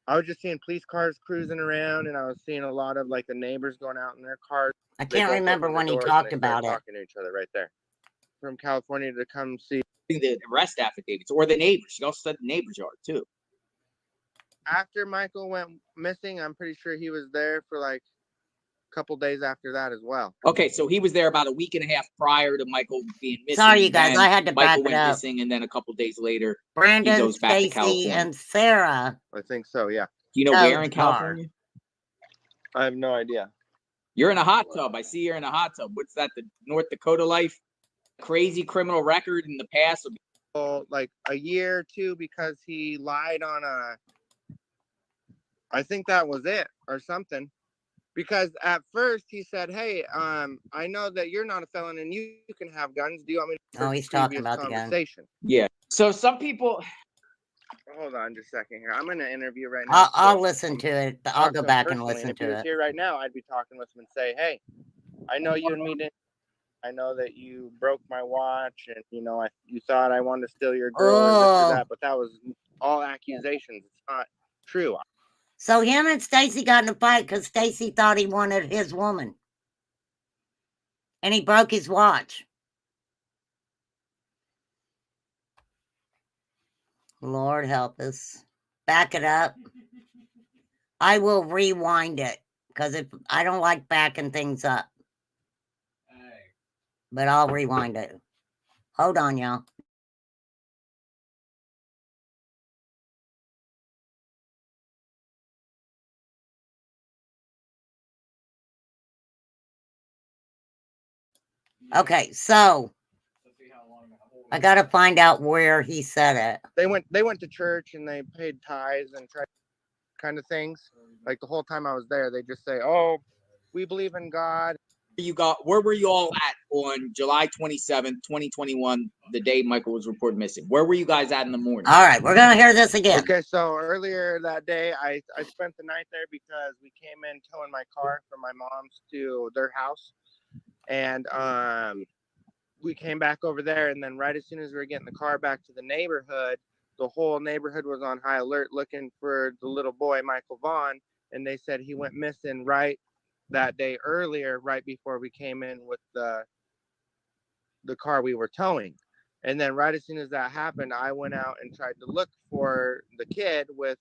I was just seeing police cars cruising around, and I was seeing a lot of like the neighbors going out in their cars. I can't remember when he talked about it. Talking to each other right there. From California to come see The arrest affidavits or the neighbors. She also said the neighbors yard too. After Michael went missing, I'm pretty sure he was there for like a couple days after that as well. Okay, so he was there about a week and a half prior to Michael being missing. Sorry, you guys, I had to Michael back it went up. missing, and then a couple days later, Brandon, he goes back to Stacy, California. and Sarah. I think so, yeah. Do you know where in California? I have no idea. You're in a hot tub. I see you're in a hot tub. What's that? The North Dakota life? Crazy criminal record in the past? Like a year or two because he lied on I think that was it or something. Because at first he said, "Hey, I know that you're not a felon and you can have guns. Do you want me to?" Oh, he's talking about the gun. Yeah. So some people. Hold on just a second here. I'm in an interview right now. I'll listen to it. I'll go back and listen if he to was it. here right now, I'd be talking with him and say, "Hey, I know you and me didn't. I know that you broke my watch and you thought I wanted to steal your girl or this or that, but that was all accusations. It's not true." So him and Stacy got in a fight because Stacy thought he wanted his woman. And he broke his watch. Lord help us. Back it up. I will rewind it because I don't like backing things up. But I'll rewind it. Hold on, y'all. Okay, so I got to find out where he said it. They went to church and they paid tithes and tried kind of things. Like the whole time I was there, they just say, "Oh, we believe in God." Where were you all at on July 27th, 2021, the day Michael was reported missing? Where were you guys at in the morning? All right, we're going to hear this again. Okay, so earlier that day, I spent the night there because we came in towing my car from my mom's to their house. And we came back over there, and then right as soon as we were getting the car back to the neighborhood, the whole neighborhood was on high alert looking for the little boy, Michael Vaughn, and they said he went missing right that day earlier, right before we came in with the car we were towing. And then right as soon as that happened, I went out and tried to look for the kid with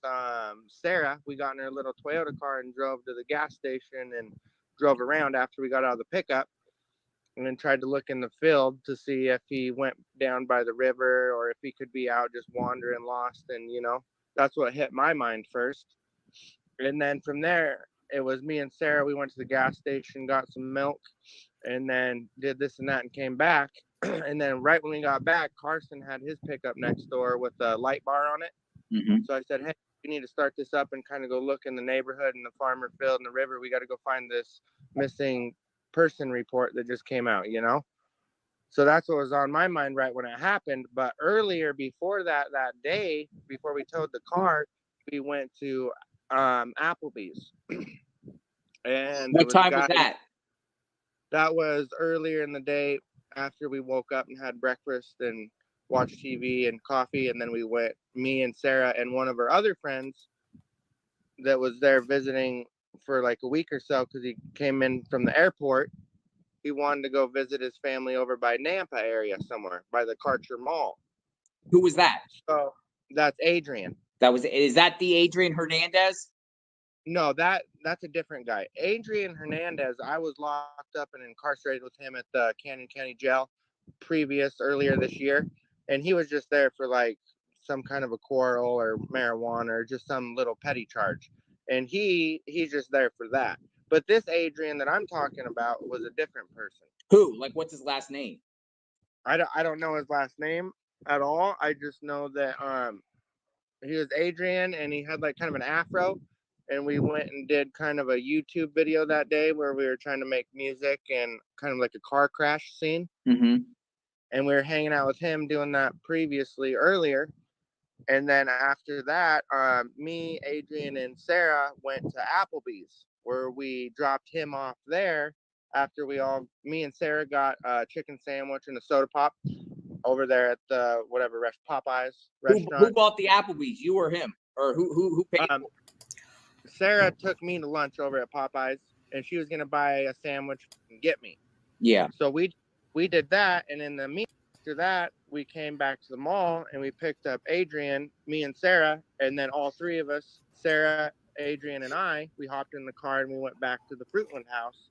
Sarah. We got in her little Toyota car and drove to the gas station and drove around after we got out of the pickup, and then tried to look in the field to see if he went down by the river or if he could be out just wandering lost. And, you know, that's what hit my mind first. And then from there, it was me and Sarah. We went to the gas station, got some milk, and then did this and that and came back. And then right when we got back, Carson had his pickup next door with a light bar on it. Mm-hmm. So I said, hey, we need to start this up and kind of go look in the neighborhood and the farmer field and the river. We got to go find this missing person report that just came out, you know? So that's what was on my mind right when it happened. But earlier, before that day, before we towed the car, we went to Applebee's. And What time was that? That was earlier in the day after we woke up and had breakfast and watched TV and coffee. And then we went, me and Sarah and one of our other friends that was there visiting for like a week or so because he came in from the airport. He wanted to go visit his family over by Nampa area somewhere by the Karcher Mall. Who was that? So that's Adrian. Is that the Adrian Hernandez? No, that's a different guy. Adrian Hernandez, I was locked up and incarcerated with him at the Canyon County Jail earlier this year. And he was just there for like some kind of a quarrel or marijuana or just some little petty charge. And he's just there for that. But this Adrian that I'm talking about was a different person. Who? Like, what's his last name? I don't know his last name at all. I just know that he was Adrian and he had like kind of an afro. And we went and did kind of a YouTube video that day where we were trying to make music and kind of like a car crash scene. Mm-hmm. And we were hanging out with him doing that earlier. And then after that, me, Adrian, and Sarah went to Applebee's where we dropped him off there after me and Sarah got a chicken sandwich and a soda pop over there at the Popeyes restaurant. Who bought the Applebee's? You or him? Or who paid for it? Sarah took me to lunch over at Popeyes, and she was gonna buy a sandwich and get me. Yeah. So we did that, and in the meet after that, we came back to the mall and we picked up Adrian, me and Sarah, and then all three of us, Sarah, Adrian, and I, we hopped in the car and we went back to the Fruitland house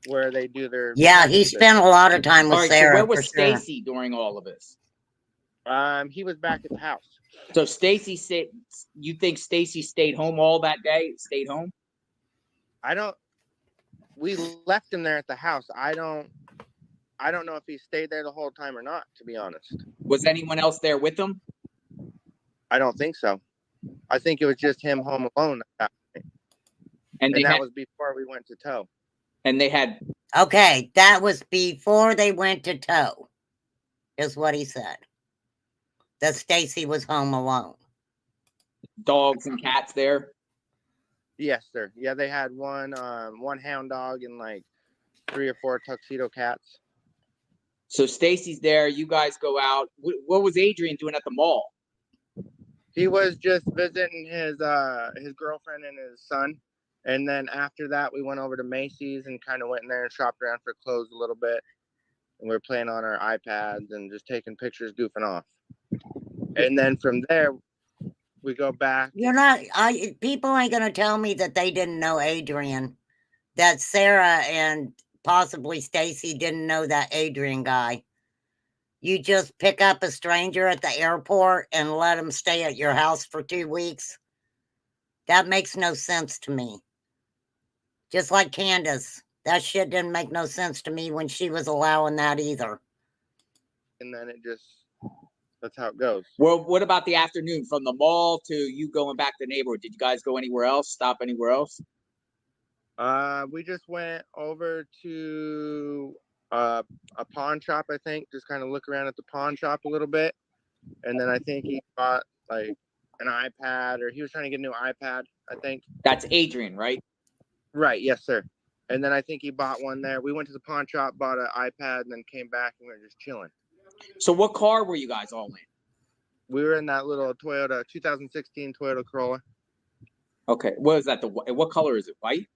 where they do their. Yeah, he spent a lot of time with Sarah. So where was Stacy during all of this? He was back at the house. So Stacy said, you think Stacy stayed home all that day? Stayed home? We left him there at the house. I don't know if he stayed there the whole time or not, to be honest. Was anyone else there with him? I don't think so. I think it was just him home alone at that point. And that was before we went to tow. And they had. Okay, that was before they went to tow, is what he said. That Stacy was home alone. Dogs and cats there? Yes, sir. Yeah, they had one hound dog and like 3 or 4 tuxedo cats. So Stacy's there. You guys go out. What was Adrian doing at the mall? He was just visiting his girlfriend and his son. And then after that, we went over to Macy's and kind of went in there and shopped around for clothes a little bit. And we were playing on our iPads and just taking pictures, goofing off. And then from there, we go back. People ain't going to tell me that they didn't know Adrian, that Sarah and possibly Stacy didn't know that Adrian guy. You just pick up a stranger at the airport and let him stay at your house for 2 weeks. That makes no sense to me. Just like Candace. That shit didn't make no sense to me when she was allowing that either. And then that's how it goes. Well, what about the afternoon from the mall to you going back to the neighborhood? Did you guys go anywhere else? Stop anywhere else? We just went over to a pawn shop, I think, just kind of look around at the pawn shop a little bit. And then I think he bought like an iPad, or he was trying to get a new iPad, I think. That's Adrian, right? Right. Yes, sir. And then I think he bought one there. We went to the pawn shop, bought an iPad, and then came back and we were just chilling. So what car were you guys all in? We were in that little Toyota 2016 Toyota Corolla. Okay. What is that? What color is it? White?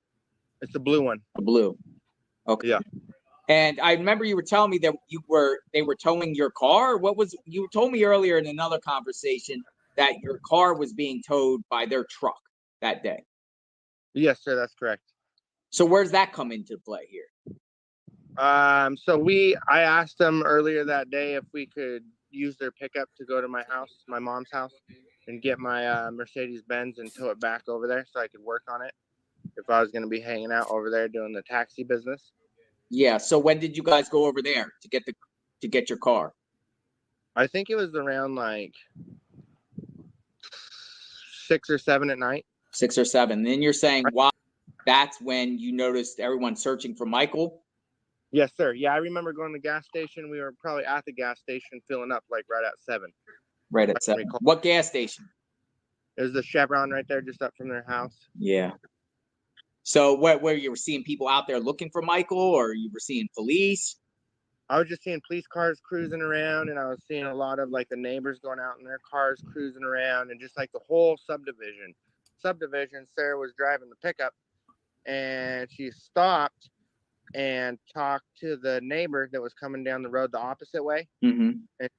It's the blue one. The blue. Okay. Yeah. And I remember you were telling me that they were towing your car. You told me earlier in another conversation that your car was being towed by their truck that day. Yes, sir, that's correct. So where's that come into play here? So I asked them earlier that day if we could use their pickup to go to my house, my mom's house, and get my Mercedes Benz and tow it back over there so I could work on it if I was going to be hanging out over there doing the taxi business. Yeah. So when did you guys go over there to get your car? I think it was around like 6 or 7 at night. 6 or 7. Then you're saying why? That's when you noticed everyone searching for Michael. Yes, sir. Yeah, I remember going to the gas station. We were probably at the gas station filling up like right at 7. Right at 7. What gas station? There's the Chevron right there just up from their house. Yeah. So where you were seeing people out there looking for Michael, or you were seeing police? I was just seeing police cars cruising around, and I was seeing a lot of like the neighbors going out in their cars cruising around, and just like the whole subdivision. Sarah was driving the pickup, and she stopped and talked to the neighbor that was coming down the road the opposite way. Mm-hmm. And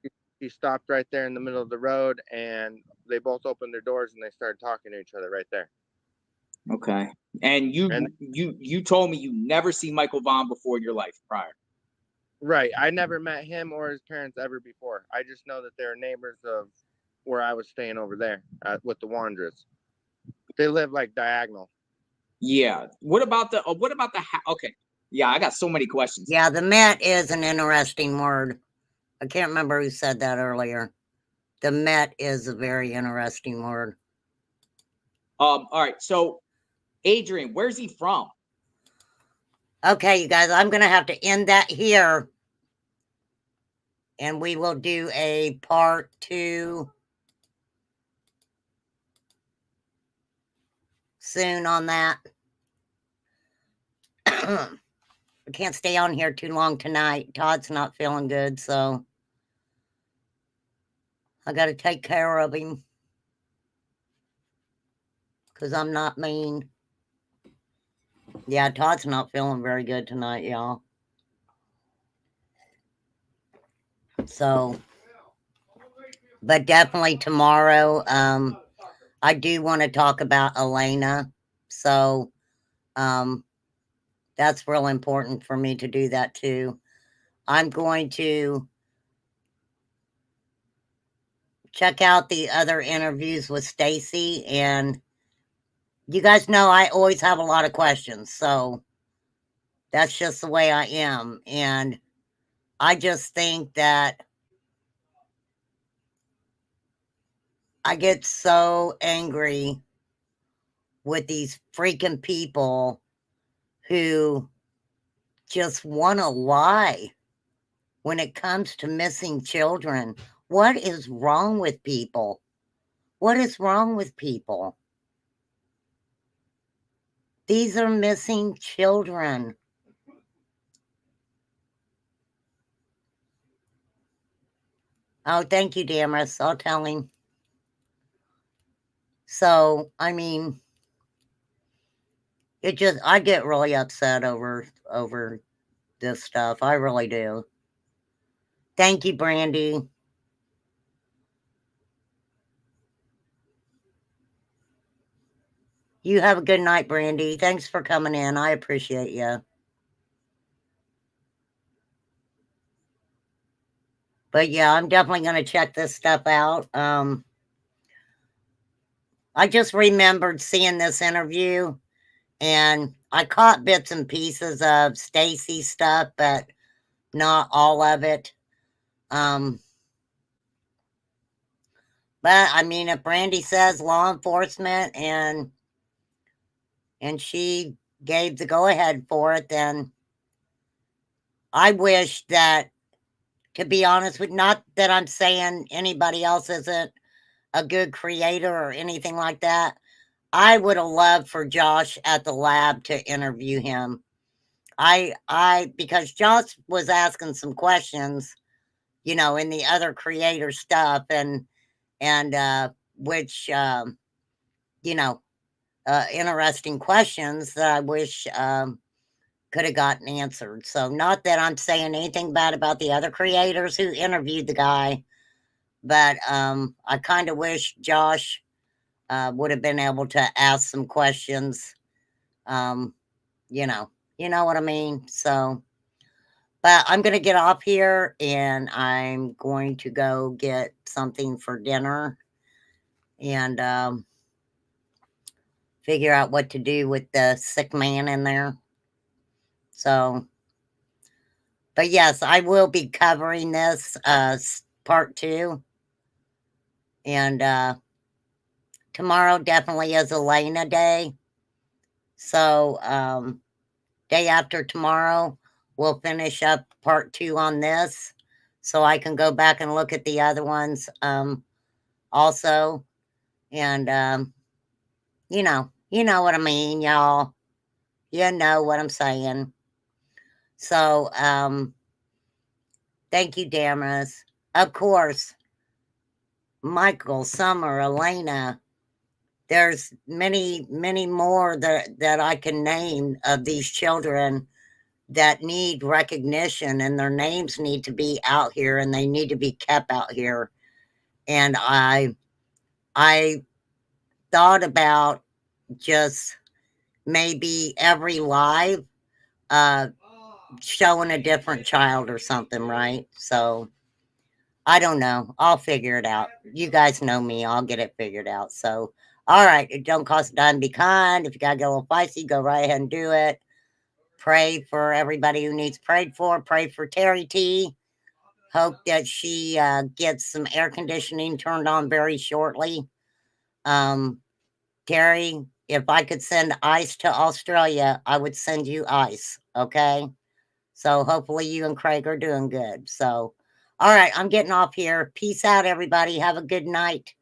she stopped right there in the middle of the road, and they both opened their doors and they started talking to each other right there. Okay. And you told me you never seen Michael Vaughn before in your life prior. Right. I never met him or his parents ever before. I just know that they're neighbors of where I was staying over there with the Wanderers. They live like diagonal. Yeah. What about the okay. Yeah, I got so many questions. Yeah, the Met is an interesting word. I can't remember who said that earlier. The Met is a very interesting word. All right. So Adrian, where's he from? Okay, you guys, I'm going to have to end that here. And we will do a part 2 soon on that. I can't stay on here too long tonight. Todd's not feeling good, so I got to take care of him. Because I'm not mean. Yeah, Todd's not feeling very good tonight, y'all. So, but definitely tomorrow, I do want to talk about Elena. So, that's real important for me to do that too. I'm going to check out the other interviews with Stacy, and you guys know I always have a lot of questions, so that's just the way I am. And I just think that I get so angry with these freaking people who just want to lie when it comes to missing children. What is wrong with people? What is wrong with people? These are missing children. Oh, thank you, Damaris. I'll tell him. So, I mean, I get really upset over this stuff. I really do. Thank you, Brandy. You have a good night, Brandy. Thanks for coming in. I appreciate you. But yeah, I'm definitely going to check this stuff out. I just remembered seeing this interview, and I caught bits and pieces of Stacy's stuff, but not all of it. But I mean, if Brandy says law enforcement and she gave the go ahead for it, then I wish that, to be honest with, not that I'm saying anybody else isn't a good creator or anything like that. I would have loved for Josh at the lab to interview him. Because Josh was asking some questions, in the other creator stuff, and which, interesting questions that I wish, could have gotten answered. So not that I'm saying anything bad about the other creators who interviewed the guy, but I kind of wish Josh would have been able to ask some questions. You know what I mean? So, but I'm going to get off here and I'm going to go get something for dinner and figure out what to do with the sick man in there. So, but yes, I will be covering this part 2. And tomorrow definitely is Elena Day. So, day after tomorrow, we'll finish up part 2 on this. So I can go back and look at the other ones also. And you know what I mean, y'all. You know what I'm saying. So, thank you, Damaris. Of course, Michael, Summer, Elena. There's many, many more that I can name of these children that need recognition, and their names need to be out here, and they need to be kept out here. And I thought about just maybe every live showing a different child or something, right? So I don't know. I'll figure it out. You guys know me. I'll get it figured out. So, all right. It don't cost a dime. Be kind. If you got to get a little feisty, go right ahead and do it. Pray for everybody who needs prayed for. Pray for Terry T. Hope that she gets some air conditioning turned on very shortly. Terry, if I could send ice to Australia, I would send you ice. Okay. So hopefully you and Craig are doing good. So, all right, I'm getting off here. Peace out, everybody. Have a good night.